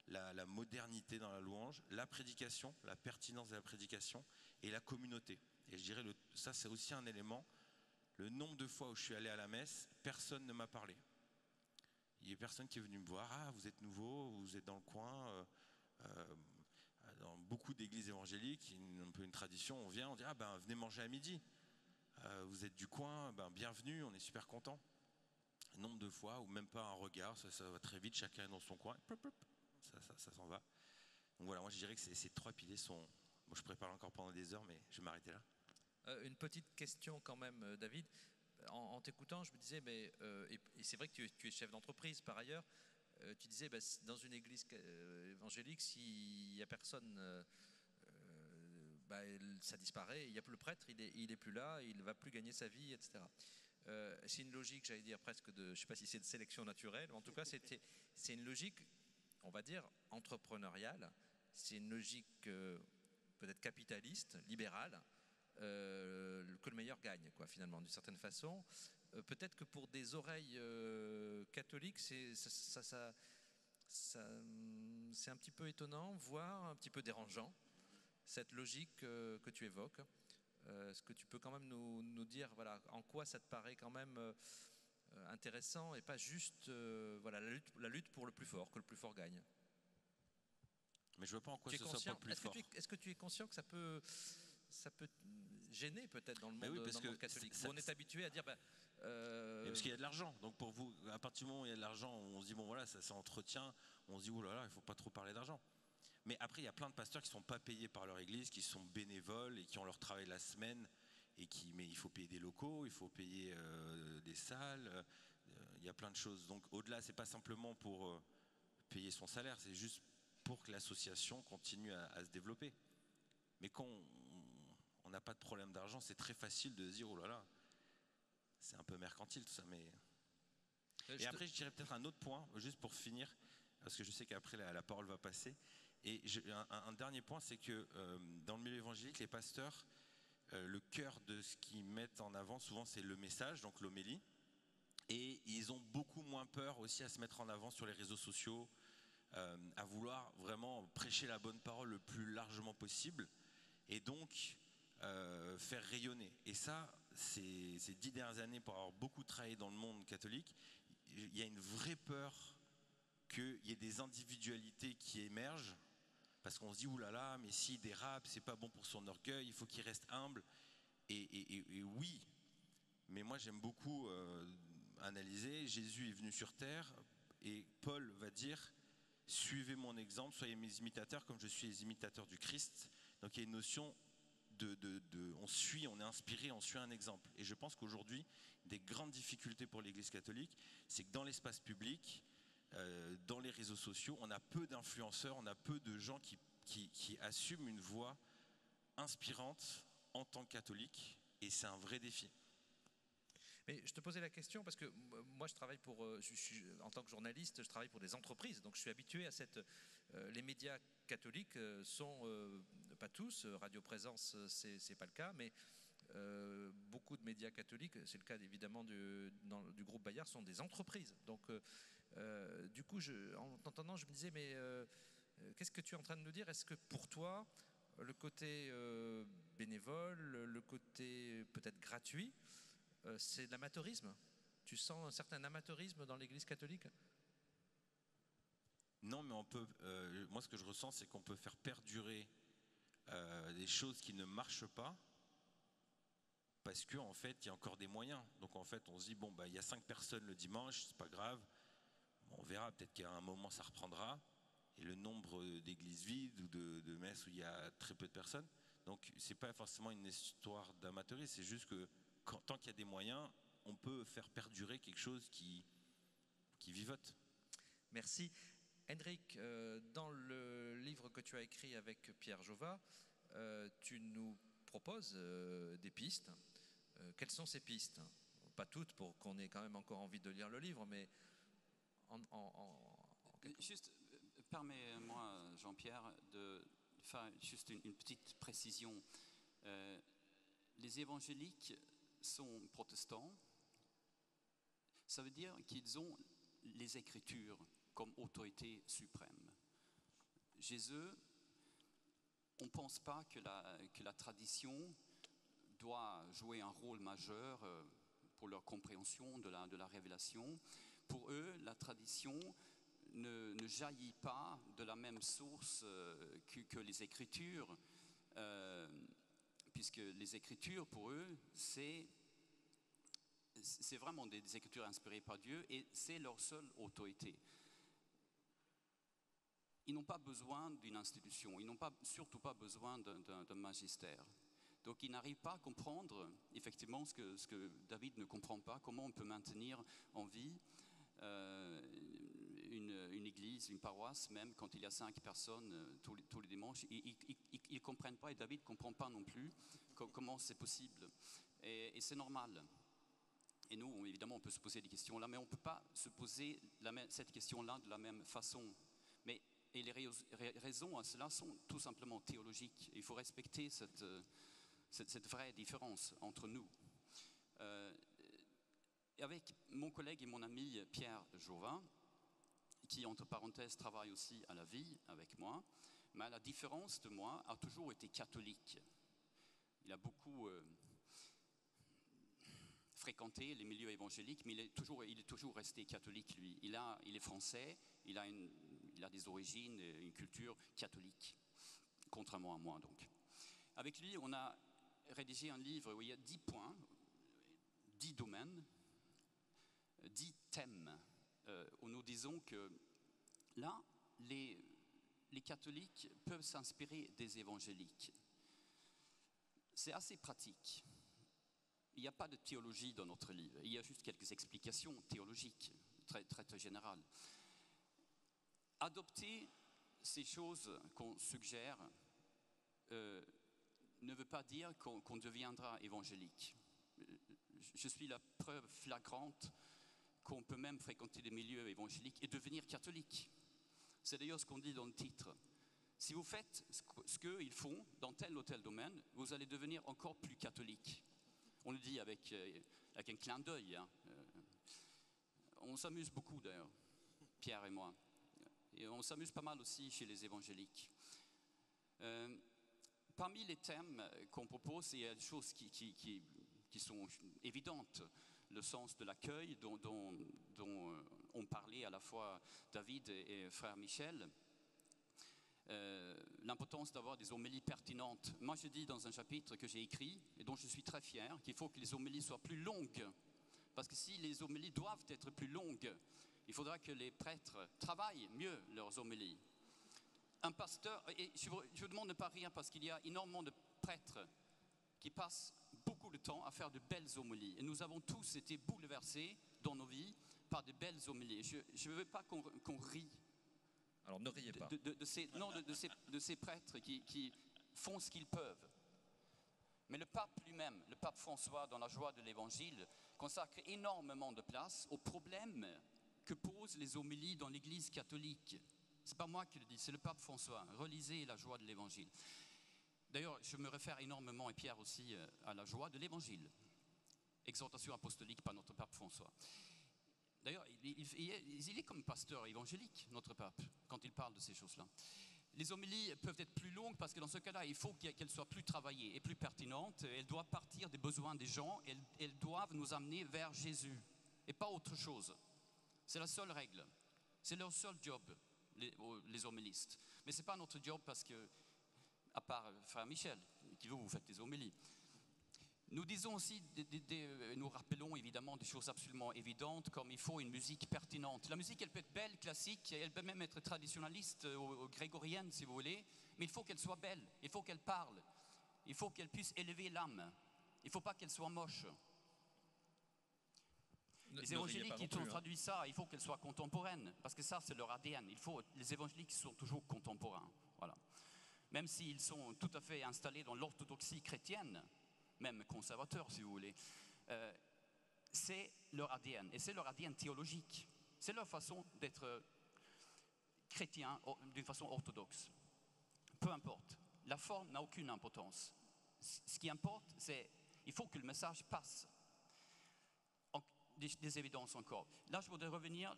la modernité dans la louange, la prédication, la pertinence de la prédication et la communauté. Et je dirais ça, c'est aussi un élément. Le nombre de fois où je suis allé à la messe, personne ne m'a parlé. Il y a personne qui est venu me voir. Ah, vous êtes nouveau, vous êtes dans le coin. Dans beaucoup d'églises évangéliques, un peu une tradition, on vient, on dit ah ben venez manger à midi. Vous êtes du coin, ben bienvenue, on est super content. Nombre de fois, ou même pas un regard, ça va très vite, chacun est dans son coin, ça s'en va. Donc voilà, moi je dirais que ces 3 piliers sont. Moi je prépare encore pendant des heures, mais je vais m'arrêter là. Une petite question quand même, David. En t'écoutant, je me disais, mais et c'est vrai que tu es chef d'entreprise par ailleurs. Tu disais, dans une église évangélique, s'il n'y a personne, ça disparaît. Il n'y a plus le prêtre, il est plus là, il ne va plus gagner sa vie, etc. C'est une logique, j'allais dire presque je ne sais pas si c'est de sélection naturelle, mais en tout cas c'est une logique, on va dire, entrepreneuriale. C'est une logique peut-être capitaliste, libérale. Que le meilleur gagne, quoi, finalement, d'une certaine façon. Peut-être que pour des oreilles catholiques, c'est un petit peu étonnant, voire un petit peu dérangeant, cette logique que tu évoques. Est-ce que tu peux quand même nous dire voilà, en quoi ça te paraît quand même intéressant et pas juste voilà, la lutte pour le plus fort, que le plus fort gagne? Mais je ne vois pas en quoi ce soit pour le plus fort. Est-ce que tu es conscient que ça peut gêner peut-être dans le monde catholique, où on est habitué à dire parce qu'il y a de l'argent, donc pour vous, à partir du moment où il y a de l'argent, on se dit bon voilà, ça entretient, on se dit oulala, il ne faut pas trop parler d'argent. Mais après il y a plein de pasteurs qui ne sont pas payés par leur église, qui sont bénévoles et qui ont leur travail la semaine mais il faut payer des locaux, il faut payer des salles, il y a plein de choses. Donc au-delà, c'est pas simplement pour payer son salaire, c'est juste pour que l'association continue à se développer. Mais quand on n'a pas de problème d'argent, c'est très facile de se dire, oh là là, c'est un peu mercantile tout ça. Et après, je dirais peut-être un autre point, juste pour finir, parce que je sais qu'après la parole va passer. Et un dernier point, c'est que dans le milieu évangélique, les pasteurs, le cœur de ce qu'ils mettent en avant, souvent, c'est le message, donc l'homélie. Et ils ont beaucoup moins peur aussi à se mettre en avant sur les réseaux sociaux, à vouloir vraiment prêcher la bonne parole le plus largement possible, et donc faire rayonner. Et ça, ces 10 dernières années, pour avoir beaucoup travaillé dans le monde catholique, il y a une vraie peur qu'il y ait des individualités qui émergent, parce qu'on se dit, oulala, mais s'il dérape, c'est pas bon pour son orgueil, il faut qu'il reste humble. Et oui, mais moi j'aime beaucoup analyser, Jésus est venu sur terre, et Paul va dire, suivez mon exemple, soyez mes imitateurs comme je suis les imitateurs du Christ. Donc il y a une notion on est inspiré, on suit un exemple. Et je pense qu'aujourd'hui, des grandes difficultés pour l'Église catholique, c'est que dans l'espace public, dans les réseaux sociaux, on a peu d'influenceurs, on a peu de gens qui assument une voix inspirante en tant que catholique, et c'est un vrai défi. Mais je te posais la question parce que moi je travaille en tant que journaliste, je travaille pour des entreprises, donc je suis habitué à les médias catholiques sont, pas tous, Radio Présence c'est pas le cas, mais beaucoup de médias catholiques, c'est le cas évidemment du groupe Bayard, sont des entreprises. Donc du coup, en t'entendant, je me disais, mais qu'est-ce que tu es en train de nous dire? Est-ce que pour toi, le côté bénévole, le côté peut-être gratuit, c'est de l'amateurisme? Tu sens un certain amateurisme dans l'Église catholique? Non, mais moi ce que je ressens, c'est qu'on peut faire perdurer des choses qui ne marchent pas, parce qu'en fait, il y a encore des moyens. Donc en fait, on se dit, bon, il y a 5 personnes le dimanche, c'est pas grave, on verra, peut-être qu'à un moment ça reprendra. Et le nombre d'églises vides ou de messes où il y a très peu de personnes. Donc c'est pas forcément une histoire d'amateurisme, c'est juste que tant qu'il y a des moyens, on peut faire perdurer quelque chose qui vivote. Merci. Henrik, dans le livre que tu as écrit avec Pierre Jova, tu nous proposes des pistes. Quelles sont ces pistes? Pas toutes, pour qu'on ait quand même encore envie de lire le livre, mais Juste, permets-moi, Jean-Pierre, de faire juste une petite précision. Les évangéliques sont protestants. Ça veut dire qu'ils ont les Écritures comme autorité suprême. Chez eux, on ne pense pas que la tradition doit jouer un rôle majeur pour leur compréhension de la révélation. Pour eux, la tradition ne jaillit pas de la même source que les Écritures, puisque les Écritures, pour eux, c'est vraiment des Écritures inspirées par Dieu, et c'est leur seule autorité. Ils n'ont pas besoin d'une institution, ils n'ont surtout pas besoin d'un magistère. Donc ils n'arrivent pas à comprendre effectivement ce que David ne comprend pas, comment on peut maintenir en vie une église, une paroisse, même quand il y a 5 personnes tous les dimanches. Ils ne comprennent pas, et David ne comprend pas non plus comment c'est possible. Et c'est normal. Et nous, évidemment, on peut se poser des questions là, mais on ne peut pas se poser cette question-là de la même façon. Et les raisons à cela sont tout simplement théologiques. Il faut respecter cette vraie différence entre nous. Et avec mon collègue et mon ami Pierre Jova, qui entre parenthèses travaille aussi à la vie avec moi, mais à la différence de moi, a toujours été catholique. Il a beaucoup fréquenté les milieux évangéliques, mais il est toujours resté catholique, lui. Il est français, il a des origines, une culture catholique, contrairement à moi donc. Avec lui, on a rédigé un livre où il y a 10 points, 10 domaines, 10 thèmes, où nous disons que là, les catholiques peuvent s'inspirer des évangéliques. C'est assez pratique. il n'y a pas de théologie dans notre livre, il y a juste quelques explications théologiques, très, très, très générales. Adopter ces choses qu'on suggère ne veut pas dire qu'on deviendra évangélique. Je suis la preuve flagrante qu'on peut même fréquenter des milieux évangéliques et devenir catholique. C'est d'ailleurs ce qu'on dit dans le titre. Si vous faites ce qu'ils font dans tel ou tel domaine, vous allez devenir encore plus catholique. On le dit avec un clin d'œil. Hein. On s'amuse beaucoup d'ailleurs, Pierre et moi. Et on s'amuse pas mal aussi chez les évangéliques. Parmi les thèmes qu'on propose, il y a des choses qui sont évidentes. Le sens de l'accueil dont ont parlé à la fois David et frère Michel. L'importance d'avoir des homélies pertinentes. Moi, je dis dans un chapitre que j'ai écrit et dont je suis très fier qu'il faut que les homélies soient plus longues. Parce que si les homélies doivent être plus longues, il faudra que les prêtres travaillent mieux leurs homélies. Un pasteur, et je vous demande de ne pas rire parce qu'il y a énormément de prêtres qui passent beaucoup de temps à faire de belles homélies. Et nous avons tous été bouleversés dans nos vies par de belles homélies. Je ne veux pas qu'on rie. Alors ne riez pas. De ces prêtres qui font ce qu'ils peuvent. Mais le pape lui-même, le pape François, dans la joie de l'évangile, consacre énormément de place aux problèmes que posent les homélies dans l'Église catholique. Ce n'est pas moi qui le dis, c'est le pape François. Relisez la joie de l'évangile. D'ailleurs, je me réfère énormément, et Pierre aussi, à la joie de l'évangile. Exhortation apostolique par notre pape François. D'ailleurs, il est comme pasteur évangélique, notre pape, quand il parle de ces choses-là. Les homélies peuvent être plus longues parce que dans ce cas-là, il faut qu'elles soient plus travaillées et plus pertinentes. Elles doivent partir des besoins des gens, elles doivent nous amener vers Jésus et pas autre chose. C'est la seule règle. C'est leur seul job, les homélistes. Mais ce n'est pas notre job parce que, à part frère Michel, qui vous faites des homélies. Nous disons aussi, nous rappelons évidemment des choses absolument évidentes, comme il faut une musique pertinente. La musique, elle peut être belle, classique, elle peut même être traditionnaliste ou grégorienne, si vous voulez, mais il faut qu'elle soit belle, il faut qu'elle parle, il faut qu'elle puisse élever l'âme, il ne faut pas qu'elle soit moche. Les évangéliques qui ont traduit ça, il faut qu'elle soit contemporaine, parce que ça, c'est leur ADN. Les évangéliques sont toujours contemporains, voilà. Même s'ils sont tout à fait installés dans l'orthodoxie chrétienne, même conservateurs si vous voulez, c'est leur ADN, et c'est leur ADN théologique. C'est leur façon d'être chrétien d'une façon orthodoxe. Peu importe, la forme n'a aucune importance. Ce qui importe, c'est il faut que le message passe. Des évidences encore. Là, je voudrais revenir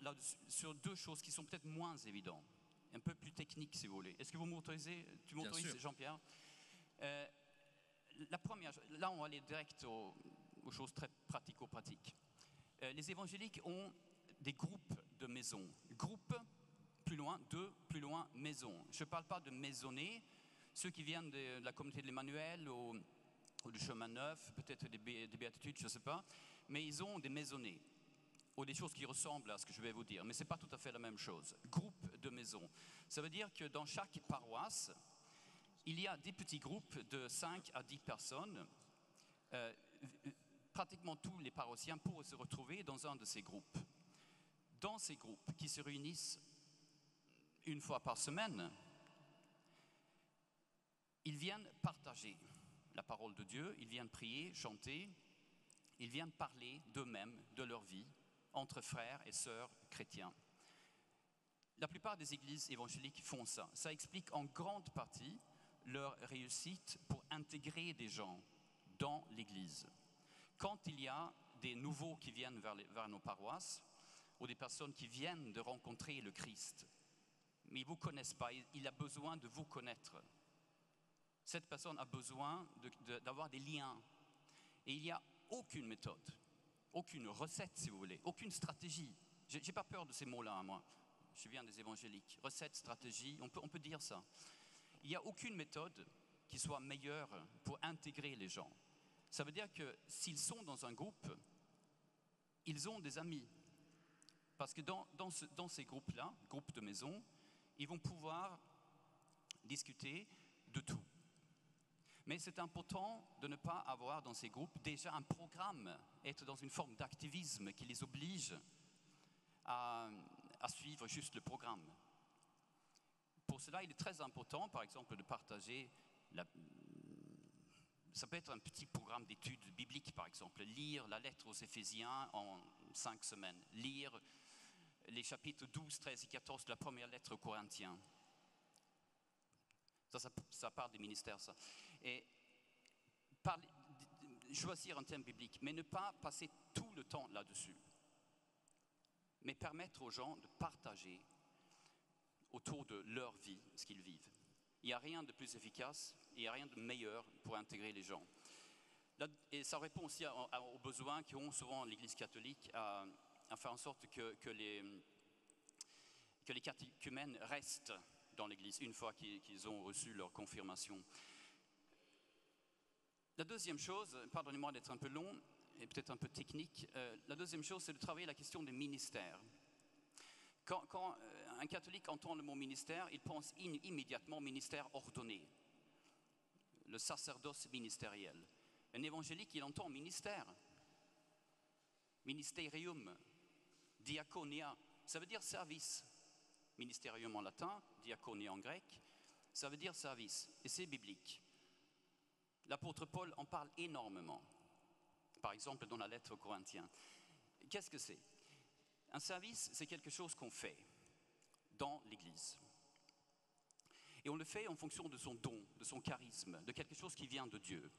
sur deux choses qui sont peut-être moins évidentes, un peu plus techniques si vous voulez. Est-ce que vous m'autorisez? Tu m'autorises, Jean-Pierre? La première, là on va aller direct aux choses très pratico-pratiques. Les évangéliques ont des groupes de maisons. Groupe, plus loin, plus loin, maison. Je ne parle pas de maisonnés, ceux qui viennent de la communauté de l'Emmanuel ou du chemin neuf, peut-être des béatitudes, je ne sais pas, mais ils ont des maisonnés, ou des choses qui ressemblent à ce que je vais vous dire, mais ce n'est pas tout à fait la même chose. Groupe de maisons. Ça veut dire que dans chaque paroisse, il y a des petits groupes de 5 à 10 personnes. Pratiquement tous les paroissiens pourraient se retrouver dans un de ces groupes. Dans ces groupes qui se réunissent une fois par semaine, ils viennent partager la parole de Dieu, ils viennent prier, chanter, ils viennent parler d'eux-mêmes, de leur vie, entre frères et sœurs chrétiens. La plupart des églises évangéliques font ça. Ça explique en grande partie leur réussite pour intégrer des gens dans l'Église. Quand il y a des nouveaux qui viennent vers nos paroisses, ou des personnes qui viennent de rencontrer le Christ, mais ils ne vous connaissent pas, il a besoin de vous connaître. Cette personne a besoin d'avoir des liens. Et il n'y a aucune méthode, aucune recette si vous voulez, aucune stratégie. Je n'ai pas peur de ces mots-là, moi. Je viens des évangéliques. Recette, stratégie, on peut dire ça. Il n'y a aucune méthode qui soit meilleure pour intégrer les gens. Ça veut dire que s'ils sont dans un groupe, ils ont des amis. Parce que dans ces groupes-là, groupes de maison, ils vont pouvoir discuter de tout. Mais c'est important de ne pas avoir dans ces groupes déjà un programme, être dans une forme d'activisme qui les oblige à suivre juste le programme. Pour cela, il est très important, par exemple, de partager, ça peut être un petit programme d'études bibliques, par exemple, lire la lettre aux Éphésiens en 5 semaines, lire les chapitres 12, 13 et 14 de la première lettre aux Corinthiens. Ça part des ministères, ça. Et choisir un thème biblique, mais ne pas passer tout le temps là-dessus. Mais permettre aux gens de partager autour de leur vie ce qu'ils vivent. Il n'y a rien de plus efficace, il n'y a rien de meilleur pour intégrer les gens. Et ça répond aussi aux besoins qu'ont souvent l'Église catholique à faire en sorte que les catéchumènes restent dans l'Église une fois qu'ils ont reçu leur confirmation. La deuxième chose, pardonnez-moi d'être un peu long et peut-être un peu technique, la deuxième chose, c'est de travailler la question des ministères. Quand un catholique entend le mot ministère, il pense immédiatement au ministère ordonné, le sacerdoce ministériel. Un évangélique, il entend ministère, ministerium, diaconia, ça veut dire service. Ministerium en latin, diaconia en grec, ça veut dire service, et c'est biblique. L'apôtre Paul en parle énormément, par exemple dans la lettre aux Corinthiens. Qu'est-ce que c'est ? Un service, c'est quelque chose qu'on fait dans l'Église. Et on le fait en fonction de son don, de son charisme, de quelque chose qui vient de Dieu,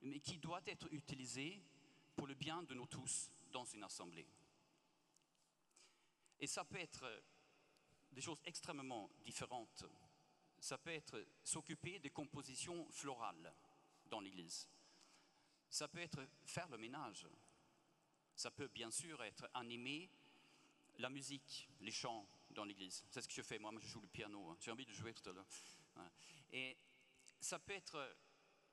mais qui doit être utilisé pour le bien de nous tous dans une assemblée. Et ça peut être des choses extrêmement différentes. Ça peut être s'occuper des compositions florales dans l'Église. Ça peut être faire le ménage. Ça peut bien sûr être animer la musique, les chants dans l'Église. C'est ce que je fais. Moi je joue le piano. J'ai envie de jouer tout à l'heure. Voilà. Et ça peut être,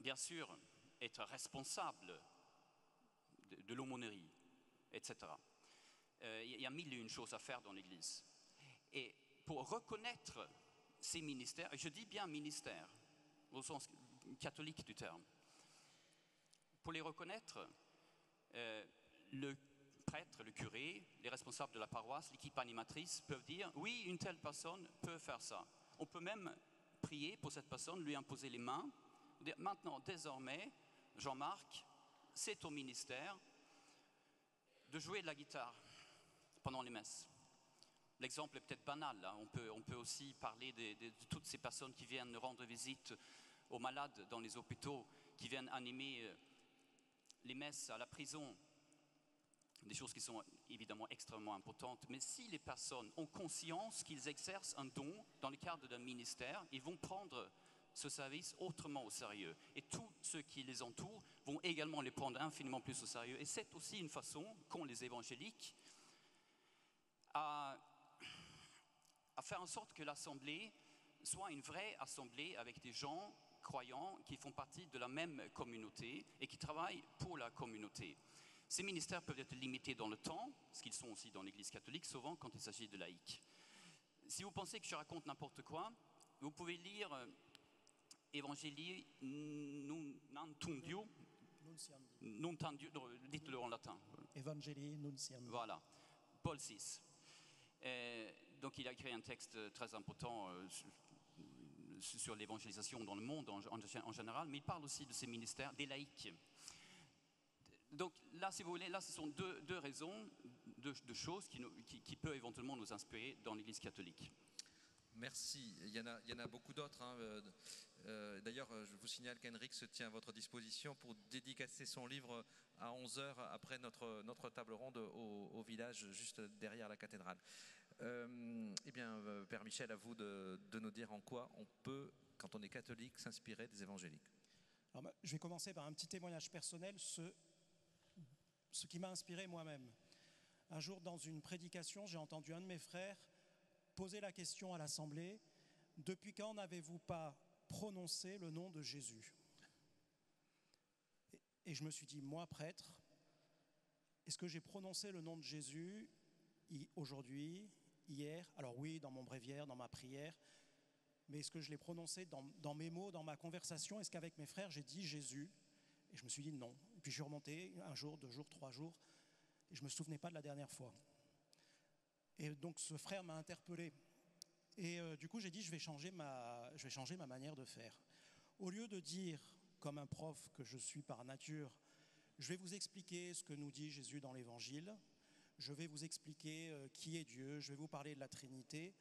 bien sûr, être responsable de l'aumônerie, etc. Il y a 1001 choses à faire dans l'Église. Et pour reconnaître ces ministères, et je dis bien ministères, au sens catholique du terme, pour les reconnaître, le prêtre, le curé, les responsables de la paroisse, l'équipe animatrice peuvent dire « oui, une telle personne peut faire ça ». On peut même prier pour cette personne, lui imposer les mains, dire « maintenant, désormais, Jean-Marc, c'est ton ministère de jouer de la guitare pendant les messes ». L'exemple est peut-être banal, hein. On peut aussi parler de toutes ces personnes qui viennent rendre visite aux malades dans les hôpitaux, qui viennent animer les messes à la prison, des choses qui sont évidemment extrêmement importantes. Mais si les personnes ont conscience qu'ils exercent un don dans le cadre d'un ministère, ils vont prendre ce service autrement au sérieux. Et tous ceux qui les entourent vont également les prendre infiniment plus au sérieux. Et c'est aussi une façon qu'ont les évangéliques à faire en sorte que l'assemblée soit une vraie assemblée avec des gens croyants qui font partie de la même communauté et qui travaillent pour la communauté. Ces ministères peuvent être limités dans le temps, ce qu'ils sont aussi dans l'Église catholique, souvent quand il s'agit de laïcs. Si vous pensez que je raconte n'importe quoi, vous pouvez lire Evangelii Nuntiandi, dites-le en latin. Evangelii Nuntiandi. Voilà, Paul VI. Donc il a écrit un texte très important sur l'évangélisation dans le monde en général, mais il parle aussi de ces ministères, des laïcs. Donc là, si vous voulez, là ce sont deux raisons, deux choses qui peuvent éventuellement nous inspirer dans l'Église catholique. Merci. Il y en a beaucoup d'autres. Hein. D'ailleurs, je vous signale qu'Henrik se tient à votre disposition pour dédicacer son livre à 11h après notre table ronde au village juste derrière la cathédrale. Eh bien, Père Michel, à vous de nous dire en quoi on peut, quand on est catholique, s'inspirer des évangéliques. Alors, je vais commencer par un petit témoignage personnel, ce qui m'a inspiré moi-même. Un jour, dans une prédication, j'ai entendu un de mes frères poser la question à l'Assemblée « Depuis quand n'avez-vous pas prononcé le nom de Jésus ?» Et je me suis dit, moi, prêtre, est-ce que j'ai prononcé le nom de Jésus aujourd'hui, hier? Alors oui, dans mon bréviaire, dans ma prière, mais est-ce que je l'ai prononcé dans mes mots, dans ma conversation? Est-ce qu'avec mes frères, j'ai dit Jésus? Et je me suis dit non. Et puis je suis remonté 1 jour, 2 jours, 3 jours, et je ne me souvenais pas de la dernière fois. Et donc ce frère m'a interpellé. Et du coup, j'ai dit, je vais changer ma manière de faire. Au lieu de dire, comme un prof que je suis par nature, je vais vous expliquer ce que nous dit Jésus dans l'Évangile, je vais vous expliquer qui est Dieu, je vais vous parler de la Trinité.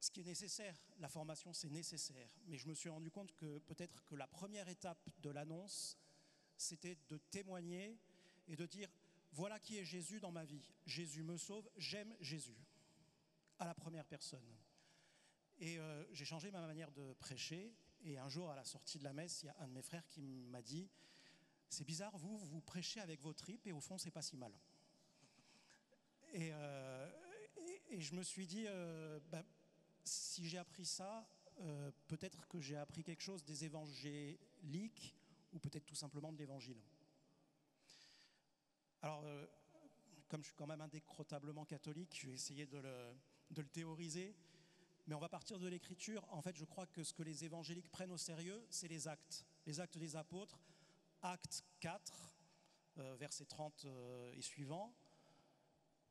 Ce qui est nécessaire, la formation, c'est nécessaire. Mais je me suis rendu compte que peut-être que la première étape de l'annonce, c'était de témoigner et de dire, voilà qui est Jésus dans ma vie. Jésus me sauve, j'aime Jésus. À la première personne. Et j'ai changé ma manière de prêcher. Et un jour, à la sortie de la messe, il y a un de mes frères qui m'a dit, c'est bizarre, vous prêchez avec vos tripes et au fond, c'est pas si mal. Et je me suis dit, si j'ai appris ça, peut-être que j'ai appris quelque chose des évangéliques ou peut-être tout simplement de l'évangile. Alors, comme je suis quand même indécrotablement catholique, je vais essayer de le théoriser, mais on va partir de l'écriture. En fait, je crois que ce que les évangéliques prennent au sérieux, c'est les actes des apôtres, acte 4, versets 30 et suivants.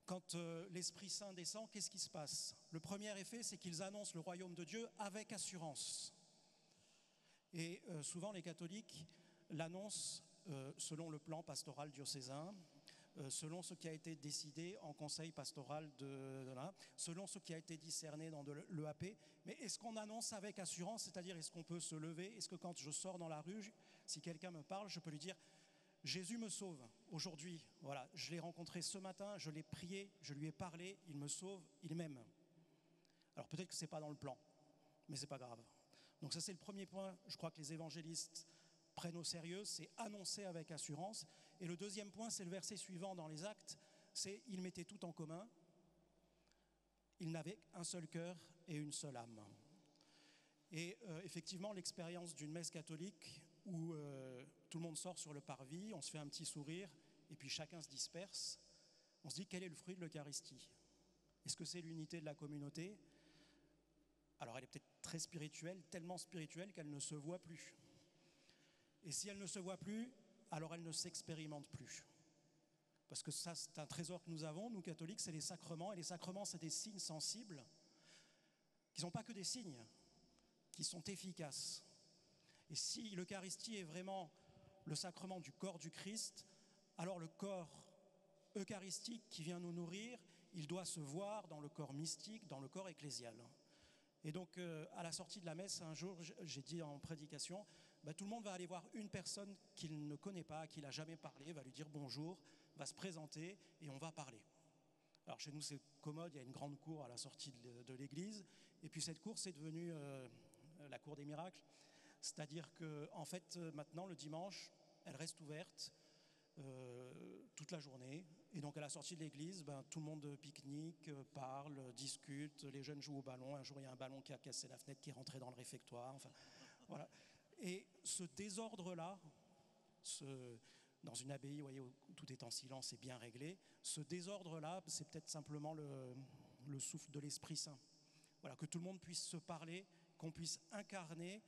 Quand l'Esprit Saint descend, qu'est-ce qui se passe? Le premier effet, c'est qu'ils annoncent le royaume de Dieu avec assurance. Et souvent, les catholiques l'annoncent selon le plan pastoral diocésain, selon ce qui a été décidé en conseil pastoral selon ce qui a été discerné dans l'EAP. Mais est-ce qu'on annonce avec assurance? C'est-à-dire, est-ce qu'on peut se lever? Est-ce que quand je sors dans la rue, si quelqu'un me parle, je peux lui dire Jésus me sauve aujourd'hui, voilà, je l'ai rencontré ce matin, je l'ai prié, je lui ai parlé, il me sauve, il m'aime. Alors peut-être que ce n'est pas dans le plan, mais ce n'est pas grave. Donc ça, c'est le premier point, je crois que les évangélistes prennent au sérieux, c'est annoncer avec assurance. Et le deuxième point, c'est le verset suivant dans les Actes, c'est « Ils mettaient tout en commun, ils n'avaient qu'un seul cœur et une seule âme ». Et effectivement, l'expérience d'une messe catholique où tout le monde sort sur le parvis, on se fait un petit sourire, et puis chacun se disperse, on se dit quel est le fruit de l'Eucharistie? Est-ce que c'est l'unité de la communauté? Alors elle est peut-être très spirituelle, tellement spirituelle qu'elle ne se voit plus. Et si elle ne se voit plus, alors elle ne s'expérimente plus. Parce que ça, c'est un trésor que nous avons, nous catholiques, c'est les sacrements. Et les sacrements, c'est des signes sensibles, qui ne sont pas que des signes, qui sont efficaces. Et si l'Eucharistie est vraiment le sacrement du corps du Christ, alors le corps eucharistique qui vient nous nourrir, il doit se voir dans le corps mystique, dans le corps ecclésial. Et donc, à la sortie de la messe, un jour, j'ai dit en prédication, tout le monde va aller voir une personne qu'il ne connaît pas, qui n'a jamais parlé, va lui dire bonjour, va se présenter et on va parler. Alors chez nous, c'est commode, il y a une grande cour à la sortie de l'église. Et puis cette cour, c'est devenu la cour des miracles. C'est-à-dire qu'en fait, maintenant, le dimanche, elle reste ouverte toute la journée. Et donc à la sortie de l'église, tout le monde pique-nique, parle, discute, les jeunes jouent au ballon. Un jour, il y a un ballon qui a cassé la fenêtre, qui est rentré dans le réfectoire. Enfin, voilà. Et ce désordre-là, dans une abbaye, vous voyez, où tout est en silence et bien réglé, ce désordre-là, c'est peut-être simplement le souffle de l'Esprit Saint. Voilà, que tout le monde puisse se parler, qu'on puisse incarner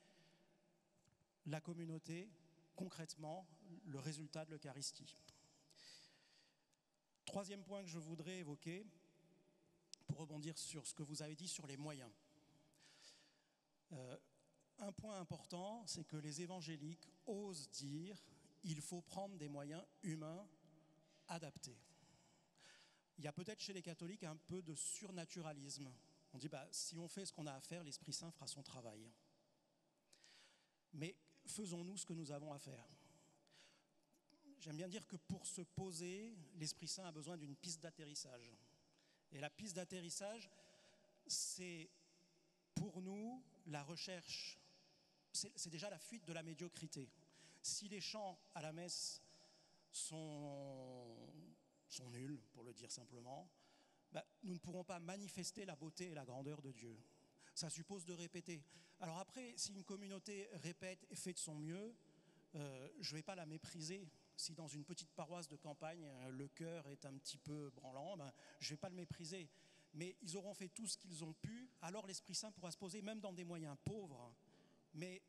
la communauté, concrètement, le résultat de l'Eucharistie. Troisième point que je voudrais évoquer, pour rebondir sur ce que vous avez dit sur les moyens. Un point important, c'est que les évangéliques osent dire il faut prendre des moyens humains adaptés. Il y a peut-être chez les catholiques un peu de surnaturalisme. On dit si on fait ce qu'on a à faire, l'Esprit Saint fera son travail. Mais faisons-nous ce que nous avons à faire. J'aime bien dire que pour se poser, l'Esprit Saint a besoin d'une piste d'atterrissage. Et la piste d'atterrissage, c'est pour nous la recherche, c'est déjà la fuite de la médiocrité. Si les chants à la messe sont nuls, pour le dire simplement, nous ne pourrons pas manifester la beauté et la grandeur de Dieu. Ça suppose de répéter. Alors après, si une communauté répète et fait de son mieux, je ne vais pas la mépriser. Si dans une petite paroisse de campagne, le chœur est un petit peu branlant, je ne vais pas le mépriser. mais ils auront fait tout ce qu'ils ont pu, alors l'Esprit Saint pourra se poser même dans des moyens pauvres. Mais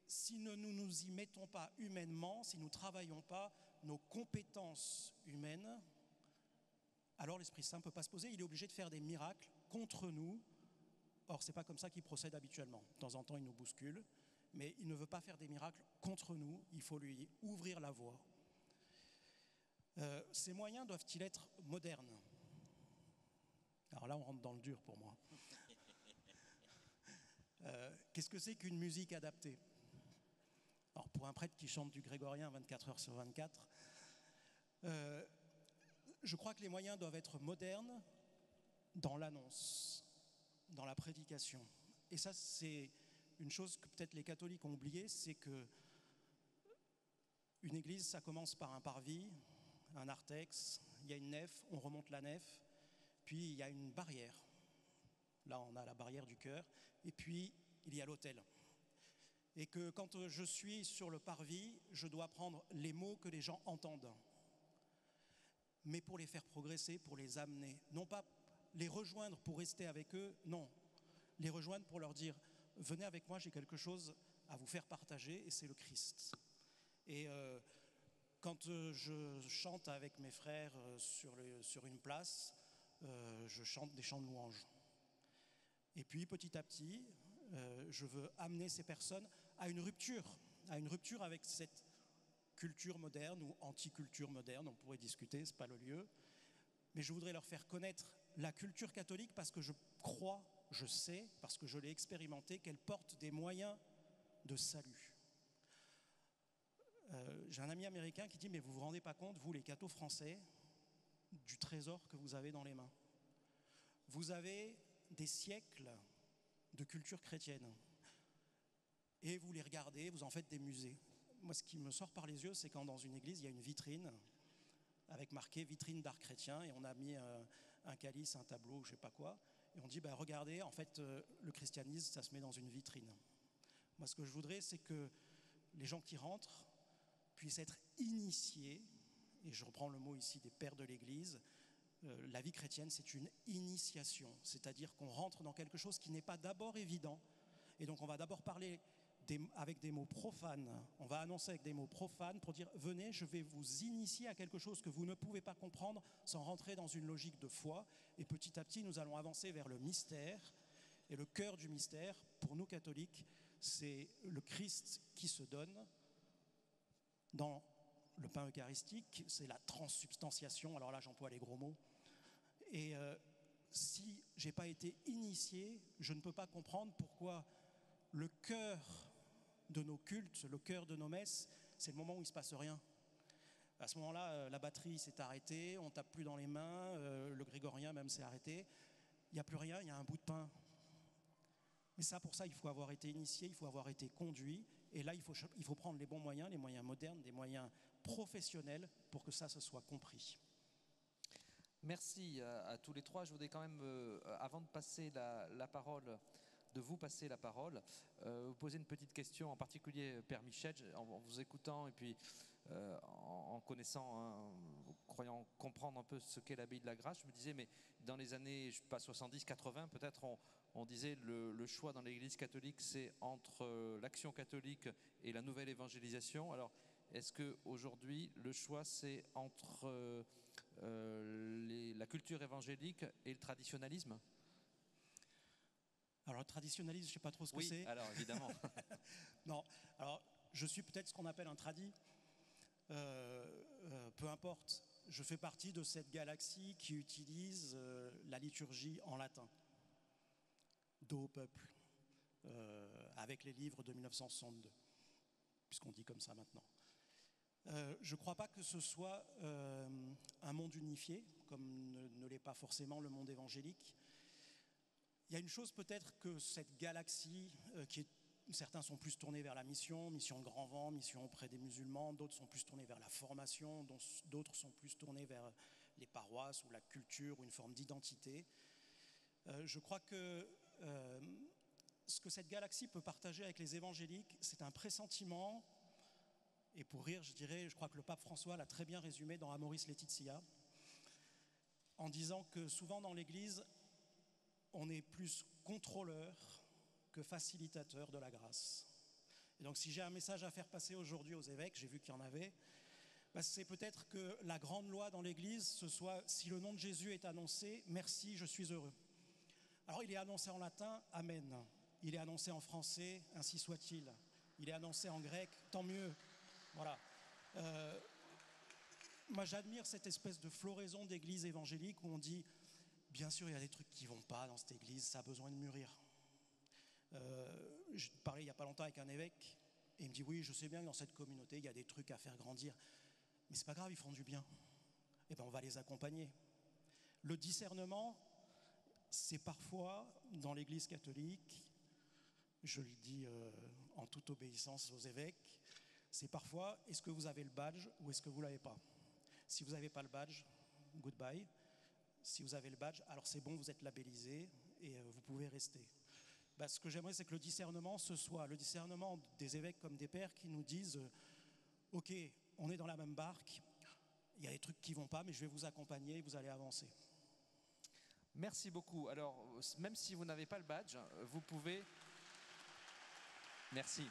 si nous ne nous y mettons pas humainement, si nous ne travaillons pas nos compétences humaines, alors l'Esprit Saint ne peut pas se poser, il est obligé de faire des miracles contre nous. Or, ce n'est pas comme ça qu'il procède habituellement. De temps en temps, il nous bouscule, mais il ne veut pas faire des miracles contre nous, il faut lui ouvrir la voie. Ces moyens doivent-ils être modernes ? Alors là, on rentre dans le dur pour moi. Qu'est-ce que c'est qu'une musique adaptée ? Alors, pour un prêtre qui chante du grégorien 24 heures sur 24, je crois que les moyens doivent être modernes dans l'annonce, dans la prédication. Et ça, c'est une chose que peut-être les catholiques ont oubliée, c'est que une église, ça commence par un parvis, un narthex, il y a une nef, on remonte la nef, puis il y a une barrière. Là, on a la barrière du cœur, et puis il y a l'autel. Et que quand je suis sur le parvis, je dois prendre les mots que les gens entendent, mais pour les faire progresser, pour les amener. Non pas les rejoindre pour rester avec eux, non. Les rejoindre pour leur dire « Venez avec moi, j'ai quelque chose à vous faire partager, et c'est le Christ. » Et quand je chante avec mes frères sur une place, je chante des chants de louange. Et puis petit à petit, je veux amener ces personnes à une rupture avec cette culture moderne ou anti-culture moderne, on pourrait discuter, ce n'est pas le lieu. Mais je voudrais leur faire connaître la culture catholique parce que je crois, je sais, parce que je l'ai expérimenté, qu'elle porte des moyens de salut. J'ai un ami américain qui dit « Mais vous vous rendez pas compte, vous les cathos français, du trésor que vous avez dans les mains. Vous avez des siècles de culture chrétienne. Et vous les regardez, vous en faites des musées. Moi, ce qui me sort par les yeux, c'est quand dans une église, il y a une vitrine avec marqué « vitrine d'art chrétien » et on a mis un calice, un tableau, je sais pas quoi. Et on dit « regardez, en fait, le christianisme, ça se met dans une vitrine. » Moi, ce que je voudrais, c'est que les gens qui rentrent puissent être initiés, et je reprends le mot ici des pères de l'Église, la vie chrétienne, c'est une initiation, c'est-à-dire qu'on rentre dans quelque chose qui n'est pas d'abord évident, et donc on va d'abord parler avec des mots profanes, on va annoncer avec des mots profanes pour dire « Venez, je vais vous initier à quelque chose que vous ne pouvez pas comprendre sans rentrer dans une logique de foi, et petit à petit, nous allons avancer vers le mystère, et le cœur du mystère, pour nous catholiques, c'est le Christ qui se donne dans le pain eucharistique, c'est la transsubstantiation, alors là j'emploie les gros mots, et si je n'ai pas été initié, je ne peux pas comprendre pourquoi le cœur de nos cultes, le cœur de nos messes, c'est le moment où il ne se passe rien. À ce moment-là, la batterie s'est arrêtée, on ne tape plus dans les mains, le grégorien même s'est arrêté, il n'y a plus rien, il y a un bout de pain. Mais ça, pour ça, il faut avoir été initié, il faut avoir été conduit. Et là, il faut prendre les bons moyens, les moyens modernes, des moyens professionnels pour que ça se soit compris. Merci à tous les trois. Je voudrais quand même, avant de passer la parole, de vous passer la parole, vous poser une petite question, en particulier Père Michel, en vous écoutant et puis en connaissant, croyant comprendre un peu ce qu'est l'abbaye de la Grâce. Je me disais, mais dans les années, je sais pas, 70, 80, peut-être on disait le choix dans l'Église catholique, c'est entre l'action catholique et la nouvelle évangélisation. Alors, est-ce qu'aujourd'hui, le choix, c'est entre la culture évangélique et le traditionnalisme ? Alors, le traditionnalisme, je ne sais pas trop ce que oui, c'est. alors évidemment. Non, alors, je suis peut-être ce qu'on appelle un tradi. Peu importe. Je fais partie de cette galaxie qui utilise la liturgie en latin. Dos au peuple, avec les livres de 1962, puisqu'on dit comme ça maintenant. Je ne crois pas que ce soit un monde unifié, comme ne l'est pas forcément le monde évangélique. Il y a une chose peut-être que cette galaxie, certains sont plus tournés vers la mission de grand vent, mission auprès des musulmans, d'autres sont plus tournés vers la formation, d'autres sont plus tournés vers les paroisses ou la culture ou une forme d'identité. Je crois que ce que cette galaxie peut partager avec les évangéliques, c'est un pressentiment, et pour rire, je crois que le pape François l'a très bien résumé dans Amoris Laetitia, en disant que souvent dans l'Église, on est plus contrôleur que facilitateur de la grâce. Et donc si j'ai un message à faire passer aujourd'hui aux évêques, j'ai vu qu'il y en avait, c'est peut-être que la grande loi dans l'Église, ce soit si le nom de Jésus est annoncé, merci, je suis heureux. Alors il est annoncé en latin, amen. Il est annoncé en français, ainsi soit-il. Il est annoncé en grec, tant mieux. Voilà. Moi j'admire cette espèce de floraison d'églises évangéliques où on dit, bien sûr il y a des trucs qui ne vont pas dans cette église, ça a besoin de mûrir. Je parlais il n'y a pas longtemps avec un évêque et il me dit oui, je sais bien que dans cette communauté il y a des trucs à faire grandir, mais c'est pas grave, ils font du bien. Et on va les accompagner. Le discernement, c'est parfois dans l'Église catholique, je le dis en toute obéissance aux évêques, c'est parfois est-ce que vous avez le badge ou est-ce que vous l'avez pas. Si vous n'avez pas le badge, goodbye. Si vous avez le badge, alors c'est bon, vous êtes labellisé et vous pouvez rester. Ce que j'aimerais, c'est que le discernement, ce soit le discernement des évêques comme des pères qui nous disent ok, on est dans la même barque, il y a des trucs qui ne vont pas, mais je vais vous accompagner et vous allez avancer. Merci beaucoup. Alors, même si vous n'avez pas le badge, vous pouvez... Merci.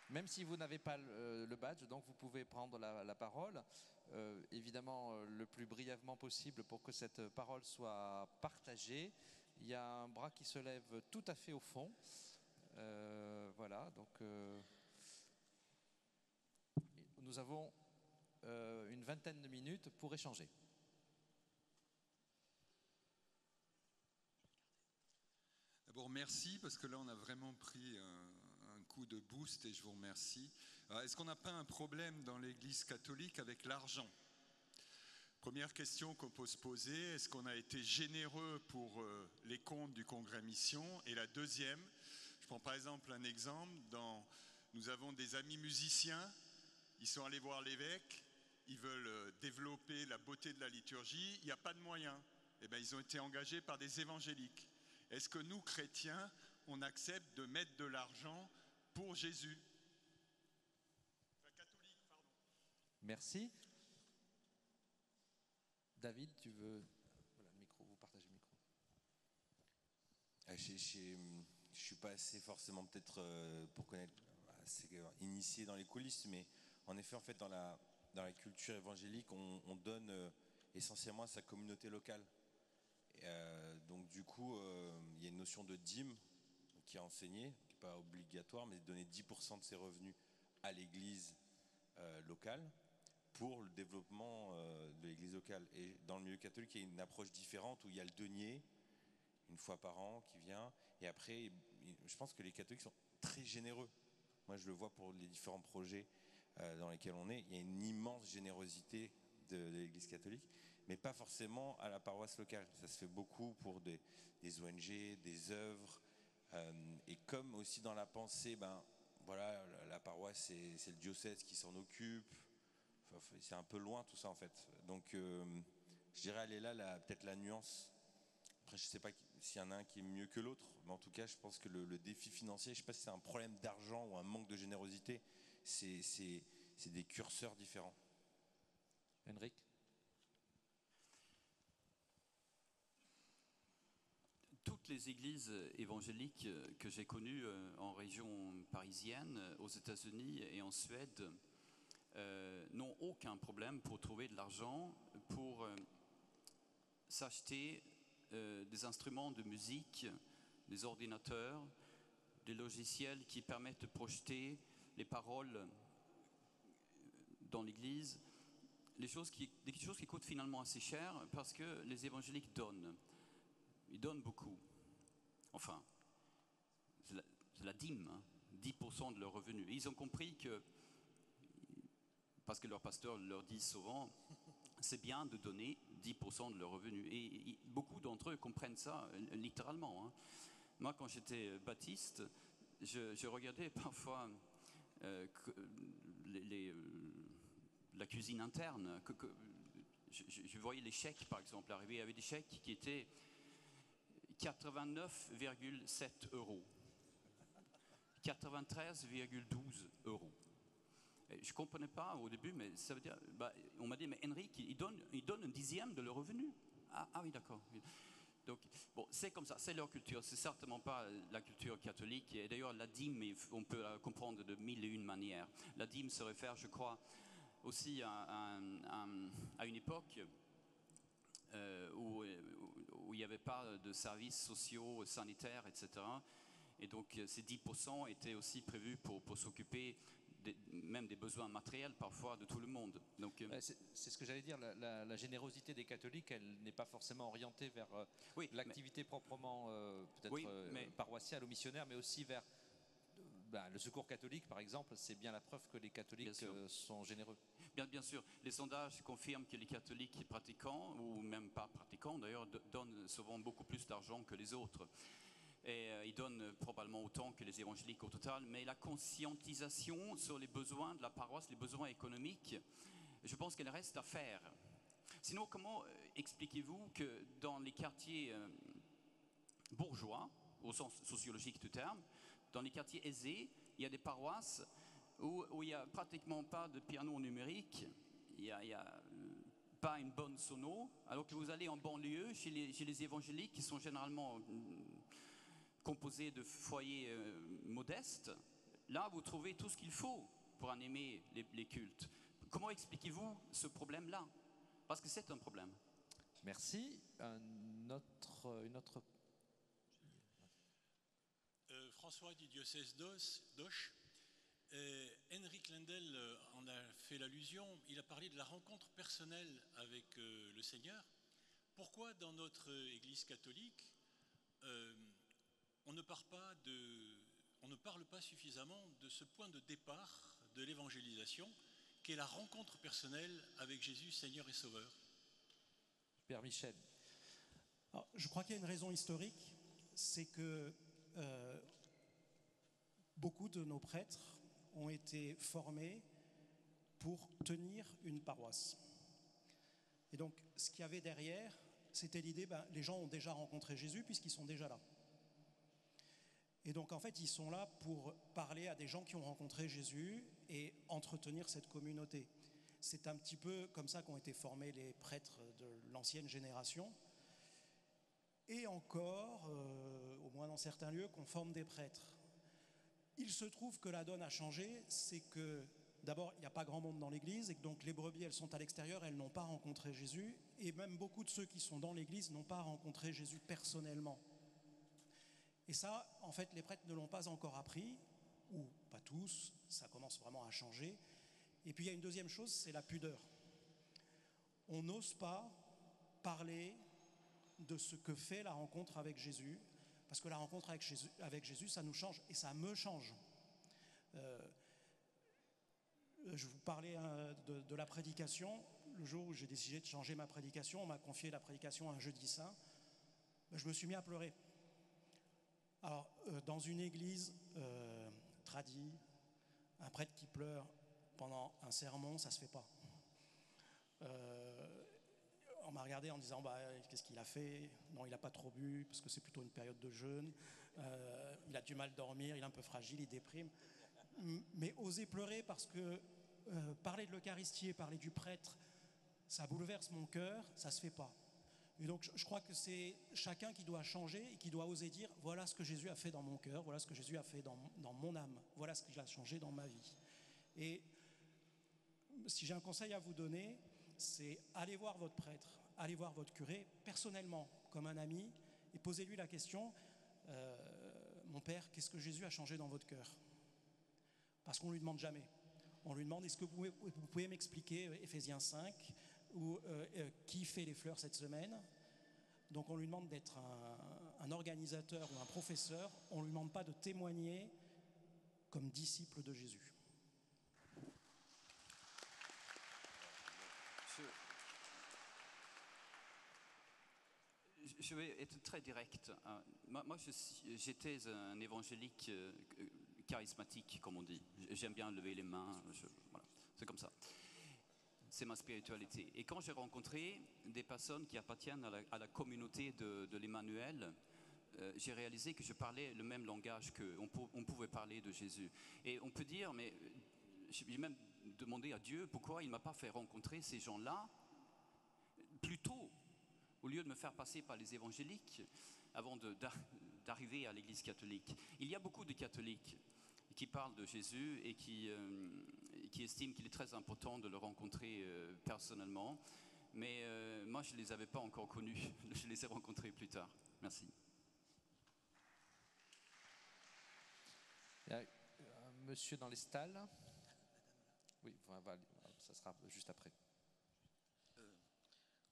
Même si vous n'avez pas le badge, donc vous pouvez prendre la parole, évidemment le plus brièvement possible pour que cette parole soit partagée. Il y a un bras qui se lève tout à fait au fond. Voilà, donc nous avons une vingtaine de minutes pour échanger. D'abord, merci, parce que là, on a vraiment pris un coup de boost et je vous remercie. Alors, est-ce qu'on n'a pas un problème dans l'Église catholique avec l'argent ? Première question qu'on peut se poser, est-ce qu'on a été généreux pour les comptes du Congrès Mission ? Et la deuxième, je prends par exemple un exemple, nous avons des amis musiciens, ils sont allés voir l'évêque, ils veulent développer la beauté de la liturgie, il n'y a pas de moyens. Eh bien, ils ont été engagés par des évangéliques. Est-ce que nous, chrétiens, on accepte de mettre de l'argent pour Jésus ? Enfin, catholique, pardon. Merci. David, tu veux... Voilà, le micro, vous partagez le micro. Je ne suis pas assez forcément peut-être pour connaître, assez initié dans les coulisses, mais en effet, dans la culture évangélique, on donne essentiellement à sa communauté locale. Donc du coup, il y a une notion de dîme qui est enseignée, qui n'est pas obligatoire, mais de donner 10% de ses revenus à l'église locale pour le développement de l'église locale. Et dans le milieu catholique, il y a une approche différente où il y a le denier, une fois par an, qui vient. Et après, je pense que les catholiques sont très généreux. Moi, je le vois pour les différents projets dans lesquels on est. Il y a une immense générosité de l'église catholique, mais pas forcément à la paroisse locale. Ça se fait beaucoup pour des ONG, des œuvres. Et comme aussi dans la pensée, voilà, la paroisse, c'est le diocèse qui s'en occupe. Enfin, c'est un peu loin tout ça en fait. Donc je dirais elle est là peut-être la nuance. Après je sais pas s'il y en a un qui est mieux que l'autre, mais en tout cas je pense que le défi financier, je sais pas si c'est un problème d'argent ou un manque de générosité, c'est des curseurs différents. Henrik ? Toutes les églises évangéliques que j'ai connues en région parisienne, aux États-Unis et en Suède n'ont aucun problème pour trouver de l'argent pour s'acheter des instruments de musique, des ordinateurs, des logiciels qui permettent de projeter les paroles dans l'église, des choses qui coûtent finalement assez cher parce que les évangéliques donnent. Ils donnent beaucoup. Enfin, c'est la dîme, 10% de leurs revenus. Et ils ont compris que, parce que leur pasteur leur dit souvent, c'est bien de donner 10% de leurs revenus. Et beaucoup d'entre eux comprennent ça littéralement. Moi, quand j'étais baptiste, je regardais parfois la cuisine interne. Je voyais les chèques, par exemple, arriver. Il y avait des chèques qui étaient 89,7 €, 93,12 €. Je ne comprenais pas au début, mais ça veut dire, on m'a dit, mais Henrik, il donne un dixième de le revenu. Ah oui, d'accord. Oui. Donc, bon, c'est comme ça, c'est leur culture, c'est certainement pas la culture catholique. Et d'ailleurs, la dîme, on peut la comprendre de mille et une manières. La dîme se réfère, je crois, aussi à une époque où il n'y avait pas de services sociaux, sanitaires, etc. Et donc, ces 10% étaient aussi prévus pour s'occuper même des besoins matériels parfois de tout le monde. Donc, c'est ce que j'allais dire, la générosité des catholiques, elle n'est pas forcément orientée vers l'activité proprement peut-être paroissiale ou missionnaire, mais aussi vers le secours catholique, par exemple. C'est bien la preuve que les catholiques sont généreux. Bien sûr, les sondages confirment que les catholiques pratiquants, ou même pas pratiquants d'ailleurs, donnent souvent beaucoup plus d'argent que les autres. Et ils donnent probablement autant que les évangéliques au total, mais la conscientisation sur les besoins de la paroisse, les besoins économiques, je pense qu'elle reste à faire. Sinon, comment expliquez-vous que dans les quartiers bourgeois, au sens sociologique du terme, dans les quartiers aisés, il y a des paroisses où il n'y a pratiquement pas de piano numérique, il n'y a pas une bonne sono, alors que vous allez en banlieue, chez les évangéliques qui sont généralement composés de foyers modestes, là vous trouvez tout ce qu'il faut pour animer les cultes. Comment expliquez-vous ce problème-là? Parce que c'est un problème. Merci. Une autre... François du diocèse d'Auch. Henrik Lendel en a fait l'allusion, il a parlé de la rencontre personnelle avec le Seigneur. Pourquoi dans notre Église catholique, on ne parle pas suffisamment de ce point de départ de l'évangélisation, qui est la rencontre personnelle avec Jésus, Seigneur et Sauveur? Père Michel. Alors, je crois qu'il y a une raison historique, c'est que beaucoup de nos prêtres ont été formés pour tenir une paroisse. Et donc, ce qu'il y avait derrière, c'était l'idée, les gens ont déjà rencontré Jésus puisqu'ils sont déjà là. Et donc, en fait, ils sont là pour parler à des gens qui ont rencontré Jésus et entretenir cette communauté. C'est un petit peu comme ça qu'ont été formés les prêtres de l'ancienne génération. Et encore, au moins dans certains lieux, qu'on forme des prêtres. Il se trouve que la donne a changé, c'est que d'abord, il n'y a pas grand monde dans l'église et que donc les brebis, elles sont à l'extérieur, elles n'ont pas rencontré Jésus. Et même beaucoup de ceux qui sont dans l'église n'ont pas rencontré Jésus personnellement. Et ça, en fait, les prêtres ne l'ont pas encore appris, ou pas tous, ça commence vraiment à changer. Et puis il y a une deuxième chose, c'est la pudeur. On n'ose pas parler de ce que fait la rencontre avec Jésus, parce que la rencontre avec Jésus, ça nous change, et ça me change. Je vous parlais de la prédication. Le jour où j'ai décidé de changer ma prédication, on m'a confié la prédication un jeudi saint, je me suis mis à pleurer. Alors, dans une église tradie, un prêtre qui pleure pendant un sermon, ça se fait pas. On m'a regardé en disant qu'est-ce qu'il a fait? Non, il n'a pas trop bu parce que c'est plutôt une période de jeûne. Il a du mal à dormir, il est un peu fragile, il déprime. Mais oser pleurer parce que parler de l'Eucharistie et parler du prêtre, ça bouleverse mon cœur, ça se fait pas. Et donc je crois que c'est chacun qui doit changer et qui doit oser dire voilà ce que Jésus a fait dans mon cœur, voilà ce que Jésus a fait dans mon âme, voilà ce qu'il a changé dans ma vie. Et si j'ai un conseil à vous donner, c'est aller voir votre prêtre, aller voir votre curé personnellement, comme un ami, et posez-lui la question mon père, qu'est-ce que Jésus a changé dans votre cœur? Parce qu'on ne lui demande jamais. On lui demande est-ce que vous pouvez m'expliquer Éphésiens 5 ou qui fait les fleurs cette semaine? Donc on lui demande d'être un organisateur ou un professeur, on ne lui demande pas de témoigner comme disciple de Jésus. Je vais être très direct. Moi, j'étais un évangélique charismatique, comme on dit. J'aime bien lever les mains. Voilà, c'est comme ça. C'est ma spiritualité. Et quand j'ai rencontré des personnes qui appartiennent à la communauté de l'Emmanuel, j'ai réalisé que je parlais le même langage qu'eux. On pouvait parler de Jésus. Et on peut dire, mais j'ai même demandé à Dieu pourquoi il ne m'a pas fait rencontrer ces gens-là plus tôt. au lieu de me faire passer par les évangéliques avant d'arriver à l'Église catholique. Il y a beaucoup de catholiques qui parlent de Jésus et qui estiment qu'il est très important de le rencontrer personnellement. Mais moi, je ne les avais pas encore connus. Je les ai rencontrés plus tard. Merci. Il y a un monsieur dans les stalles. Oui, ça sera juste après.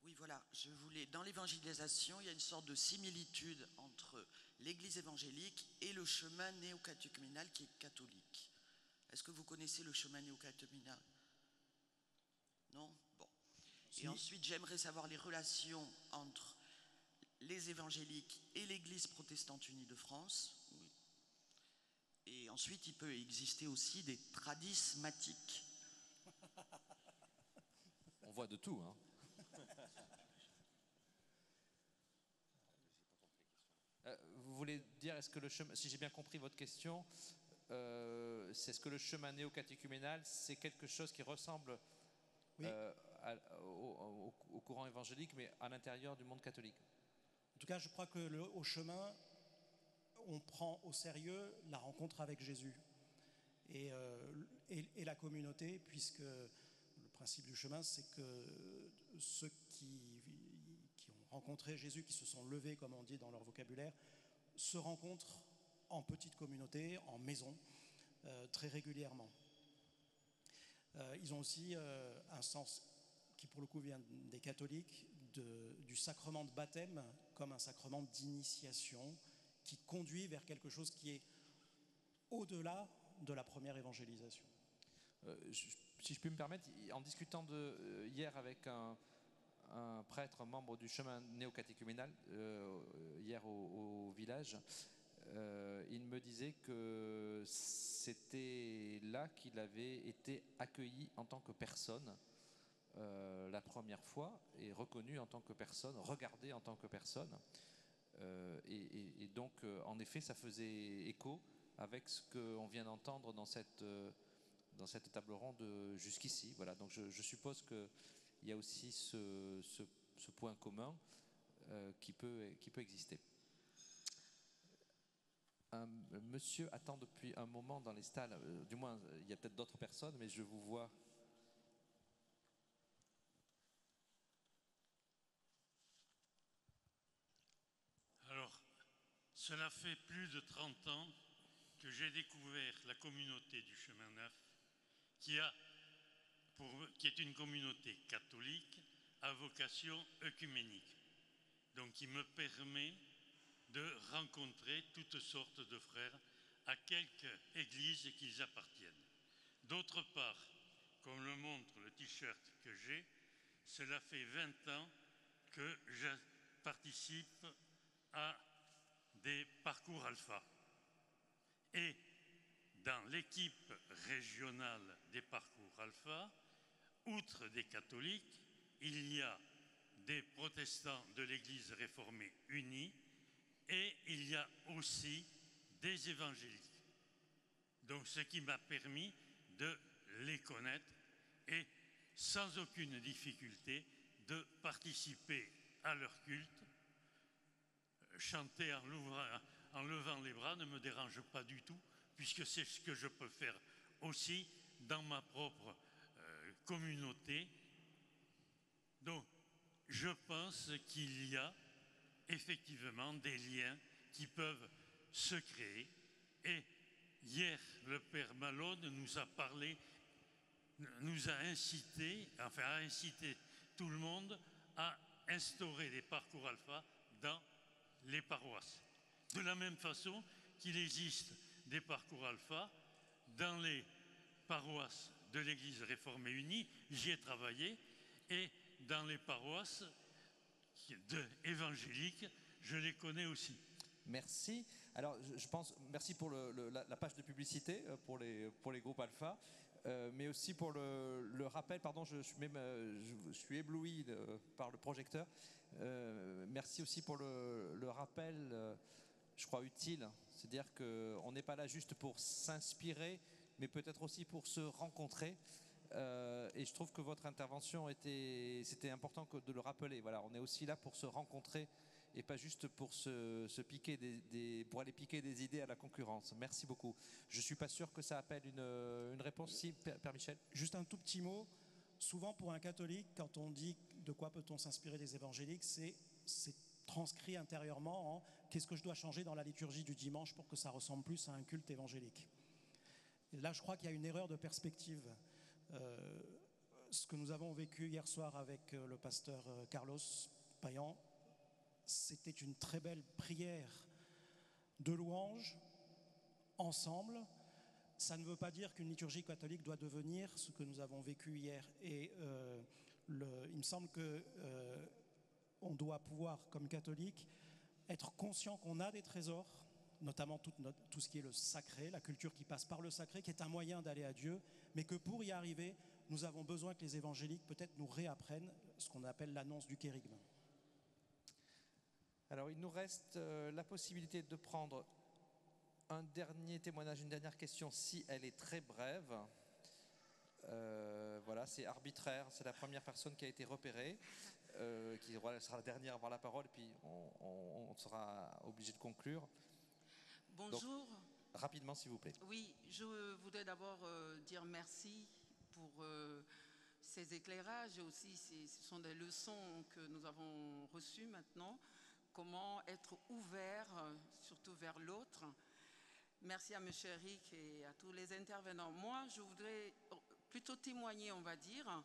Oui, voilà, dans l'évangélisation, il y a une sorte de similitude entre l'église évangélique et le chemin néocatéchuménal qui est catholique. Est-ce que vous connaissez le chemin néocatéchuménal? Non? Bon. Et ensuite, j'aimerais savoir les relations entre les évangéliques et l'église protestante unie de France. Oui. Et ensuite, il peut exister aussi des tradismatiques. On voit de tout, hein. Vous voulez dire, est-ce que le chemin, si j'ai bien compris votre question, c'est est-ce que le chemin néocatéchuménal, c'est quelque chose qui ressemble au courant évangélique, mais à l'intérieur du monde catholique? En tout cas, je crois que au chemin, on prend au sérieux la rencontre avec Jésus et la communauté, puisque le principe du chemin, c'est que ceux qui ont rencontré Jésus, qui se sont levés, comme on dit dans leur vocabulaire, se rencontrent en petite communauté, en maison, très régulièrement. Ils ont aussi un sens qui, pour le coup, vient des catholiques, du sacrement de baptême comme un sacrement d'initiation qui conduit vers quelque chose qui est au-delà de la première évangélisation. Si je puis me permettre, en discutant hier avec un prêtre membre du chemin néocatéchuménal, hier au village, il me disait que c'était là qu'il avait été accueilli en tant que personne la première fois et reconnu en tant que personne, regardé en tant que personne. Et donc, en effet, ça faisait écho avec ce qu'on vient d'entendre dans cette table ronde jusqu'ici. Voilà, donc je suppose qu'il y a aussi ce point commun qui peut exister. Un monsieur attend depuis un moment dans les stalles, du moins il y a peut-être d'autres personnes, mais je vous vois. Alors, cela fait plus de 30 ans que j'ai découvert la communauté du Chemin Neuf, qui est une communauté catholique à vocation œcuménique, donc qui me permet de rencontrer toutes sortes de frères à quelque église qu'ils appartiennent. D'autre part, comme le montre le t-shirt que j'ai, cela fait 20 ans que je participe à des parcours alpha. Et dans l'équipe régionale des parcours alpha, outre des catholiques, il y a des protestants de l'Église réformée unie et il y a aussi des évangéliques. Donc ce qui m'a permis de les connaître et sans aucune difficulté de participer à leur culte. Chanter en levant les bras ne me dérange pas du tout, puisque c'est ce que je peux faire aussi dans ma propre communauté. Donc, je pense qu'il y a effectivement des liens qui peuvent se créer. Et hier, le Père Malone nous a parlé, nous a incité tout le monde à instaurer des parcours alpha dans les paroisses. De la même façon qu'il existe des parcours alpha dans les paroisses de l'Église réformée unie, j'y ai travaillé, et dans les paroisses évangéliques, je les connais aussi. Merci. Alors, je pense, merci pour la page de publicité pour les groupes alpha, mais aussi pour le rappel. Pardon, je suis ébloui par le projecteur. Merci aussi pour le rappel, je crois utile. C'est-à-dire qu'on n'est pas là juste pour s'inspirer, mais peut-être aussi pour se rencontrer. Et je trouve que votre intervention c'était important de le rappeler. Voilà, on est aussi là pour se rencontrer et pas juste pour se piquer pour aller piquer des idées à la concurrence. Merci beaucoup. Je suis pas sûr que ça appelle une réponse. Si, Père Michel. Juste un tout petit mot. Souvent pour un catholique, quand on dit de quoi peut-on s'inspirer des évangéliques, c'est transcrit intérieurement en qu'est-ce que je dois changer dans la liturgie du dimanche pour que ça ressemble plus à un culte évangélique. Et là, je crois qu'il y a une erreur de perspective. Ce que nous avons vécu hier soir avec le pasteur Carlos Payan, c'était une très belle prière de louange ensemble. Ça ne veut pas dire qu'une liturgie catholique doit devenir ce que nous avons vécu hier. Et il me semble qu'on doit pouvoir, comme catholique, être conscient qu'on a des trésors, notamment tout ce qui est le sacré, la culture qui passe par le sacré, qui est un moyen d'aller à Dieu, mais que pour y arriver, nous avons besoin que les évangéliques peut-être nous réapprennent ce qu'on appelle l'annonce du kérygme. Alors il nous reste la possibilité de prendre un dernier témoignage, une dernière question, si elle est très brève. Voilà, c'est arbitraire, c'est la première personne qui a été repérée, qui sera la dernière à avoir la parole, et puis on sera obligé de conclure. Bonjour. Donc, rapidement, s'il vous plaît. Oui, je voudrais d'abord dire merci pour ces éclairages, et aussi ce sont des leçons que nous avons reçues maintenant. Comment être ouvert, surtout vers l'autre. Merci à M. Eric et à tous les intervenants. Moi, je voudrais plutôt témoigner, on va dire,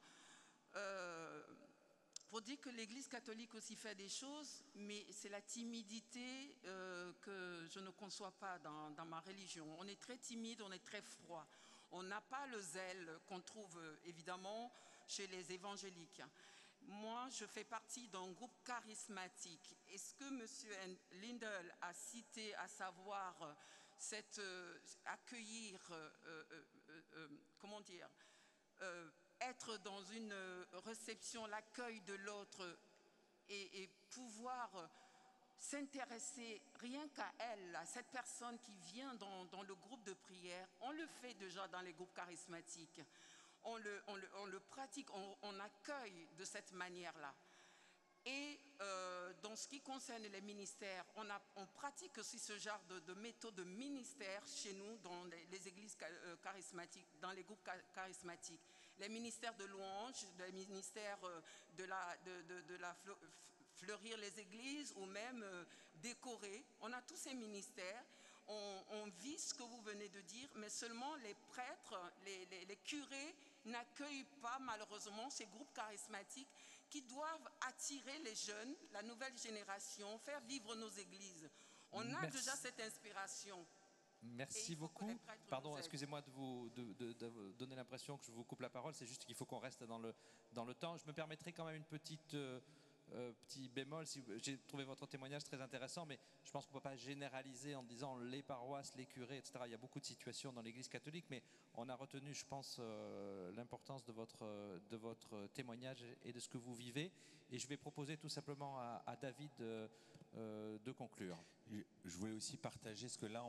pour dire que l'Église catholique aussi fait des choses, mais c'est la timidité que je ne conçois pas dans ma religion. On est très timide, on est très froid. On n'a pas le zèle qu'on trouve évidemment chez les évangéliques. Moi, je fais partie d'un groupe charismatique. Et ce que M. Lindell a cité, à savoir accueillir, comment dire, être dans une réception, l'accueil de l'autre et pouvoir s'intéresser rien qu'à elle, à cette personne qui vient dans le groupe de prière, on le fait déjà dans les groupes charismatiques. On le pratique, on accueille de cette manière-là. Et dans ce qui concerne les ministères, on pratique aussi ce genre de méthode de ministère chez nous dans les églises charismatiques, dans les groupes charismatiques. Les ministères de louange, les ministères de fleurir les églises ou même décorer. On a tous ces ministères. On vit ce que vous venez de dire, mais seulement les prêtres, les curés n'accueillent pas malheureusement ces groupes charismatiques qui doivent attirer les jeunes, la nouvelle génération, faire vivre nos églises. On a déjà cette inspiration. Merci beaucoup. Pardon, excusez-moi de vous donner l'impression que je vous coupe la parole, c'est juste qu'il faut qu'on reste dans le temps. Je me permettrai quand même une petite... petit bémol, j'ai trouvé votre témoignage très intéressant, mais je pense qu'on ne peut pas généraliser en disant les paroisses, les curés, etc. Il y a beaucoup de situations dans l'Église catholique, mais on a retenu, je pense, l'importance de votre témoignage et de ce que vous vivez. Et je vais proposer tout simplement à David de conclure. Je voulais aussi partager ce que là,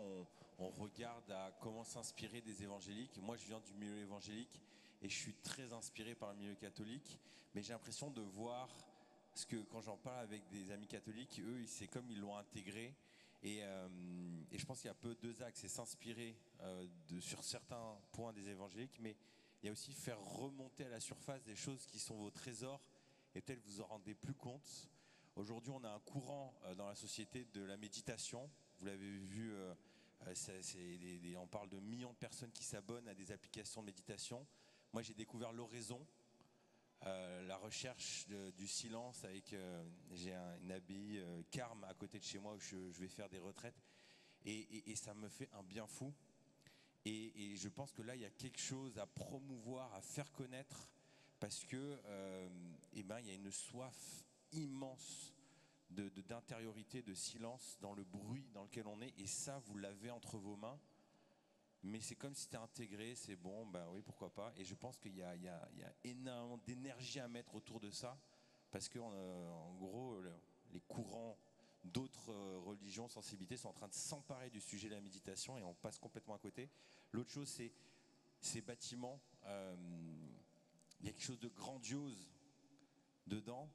on regarde à comment s'inspirer des évangéliques. Moi, je viens du milieu évangélique et je suis très inspiré par le milieu catholique, mais j'ai l'impression de voir... Parce que quand j'en parle avec des amis catholiques, eux, c'est comme ils l'ont intégré. Et je pense qu'il y a un peu deux axes. C'est s'inspirer sur certains points des évangéliques, mais il y a aussi faire remonter à la surface des choses qui sont vos trésors et peut-être vous en rendez plus compte. Aujourd'hui, on a un courant dans la société de la méditation. Vous l'avez vu, on parle de millions de personnes qui s'abonnent à des applications de méditation. Moi, j'ai découvert l'oraison. La recherche du silence avec j'ai une abbaye Carme à côté de chez moi où je vais faire des retraites et ça me fait un bien fou et je pense que là il y a quelque chose à promouvoir, à faire connaître parce que il y a une soif immense d'intériorité, de silence dans le bruit dans lequel on est et ça vous l'avez entre vos mains. Mais c'est comme si c'était intégré, c'est bon, ben oui, pourquoi pas. Et je pense qu'il y a énormément d'énergie à mettre autour de ça, parce que en gros, les courants d'autres religions, sensibilités sont en train de s'emparer du sujet de la méditation et on passe complètement à côté. L'autre chose, c'est ces bâtiments il y a quelque chose de grandiose dedans.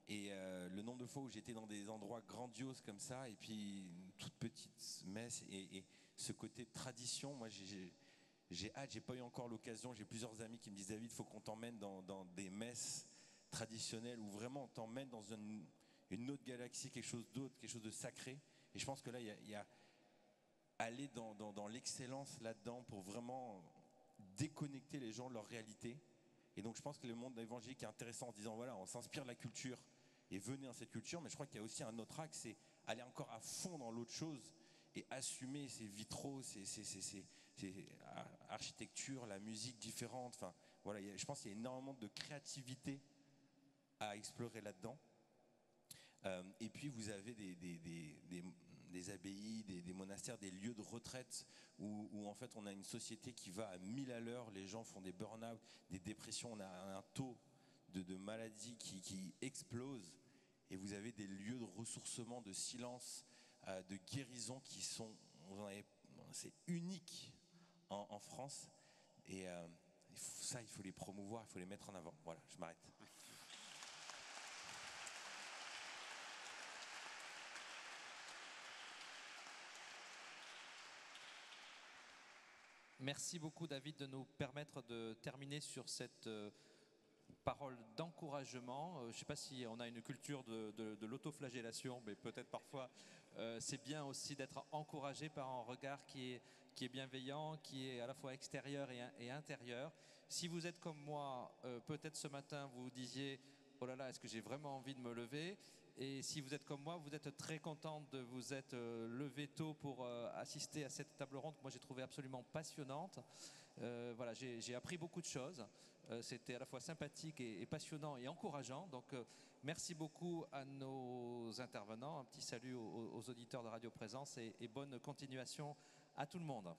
Et le nombre de fois où j'étais dans des endroits grandioses comme ça, et puis une toute petite messe, et ce côté de tradition, moi j'ai hâte, j'ai pas eu encore l'occasion, j'ai plusieurs amis qui me disent David, il faut qu'on t'emmène dans des messes traditionnelles où vraiment on t'emmène dans une autre galaxie, quelque chose d'autre, quelque chose de sacré. Et je pense que là, il y a aller dans l'excellence là-dedans pour vraiment déconnecter les gens de leur réalité. Et donc je pense que le monde évangélique est intéressant en se disant voilà, on s'inspire de la culture et venez dans cette culture, mais je crois qu'il y a aussi un autre axe, c'est aller encore à fond dans l'autre chose et assumer ces vitraux, ces architectures, la musique différente. Enfin voilà, je pense qu'il y a énormément de créativité à explorer là-dedans. Et puis vous avez des abbayes, des monastères, des lieux de retraite où en fait on a une société qui va à 1000 à l'heure, les gens font des burn-out, des dépressions, on a un taux de maladies qui explose, et vous avez des lieux de ressourcement, de silence, de guérison qui sont, c'est unique en France, et ça il faut les promouvoir, il faut les mettre en avant. Voilà, je m'arrête. Merci beaucoup David de nous permettre de terminer sur cette parole d'encouragement. Je ne sais pas si on a une culture de l'autoflagellation, mais peut-être parfois c'est bien aussi d'être encouragé par un regard qui est bienveillant, qui est à la fois extérieur et intérieur. Si vous êtes comme moi, peut-être ce matin vous vous disiez « Oh là là, est-ce que j'ai vraiment envie de me lever ?» Et si vous êtes comme moi, vous êtes très contente de vous être levé tôt pour assister à cette table ronde que moi j'ai trouvée absolument passionnante. Voilà, j'ai appris beaucoup de choses. C'était à la fois sympathique et passionnant et encourageant. Donc merci beaucoup à nos intervenants. Un petit salut aux auditeurs de Radio Présence et bonne continuation à tout le monde.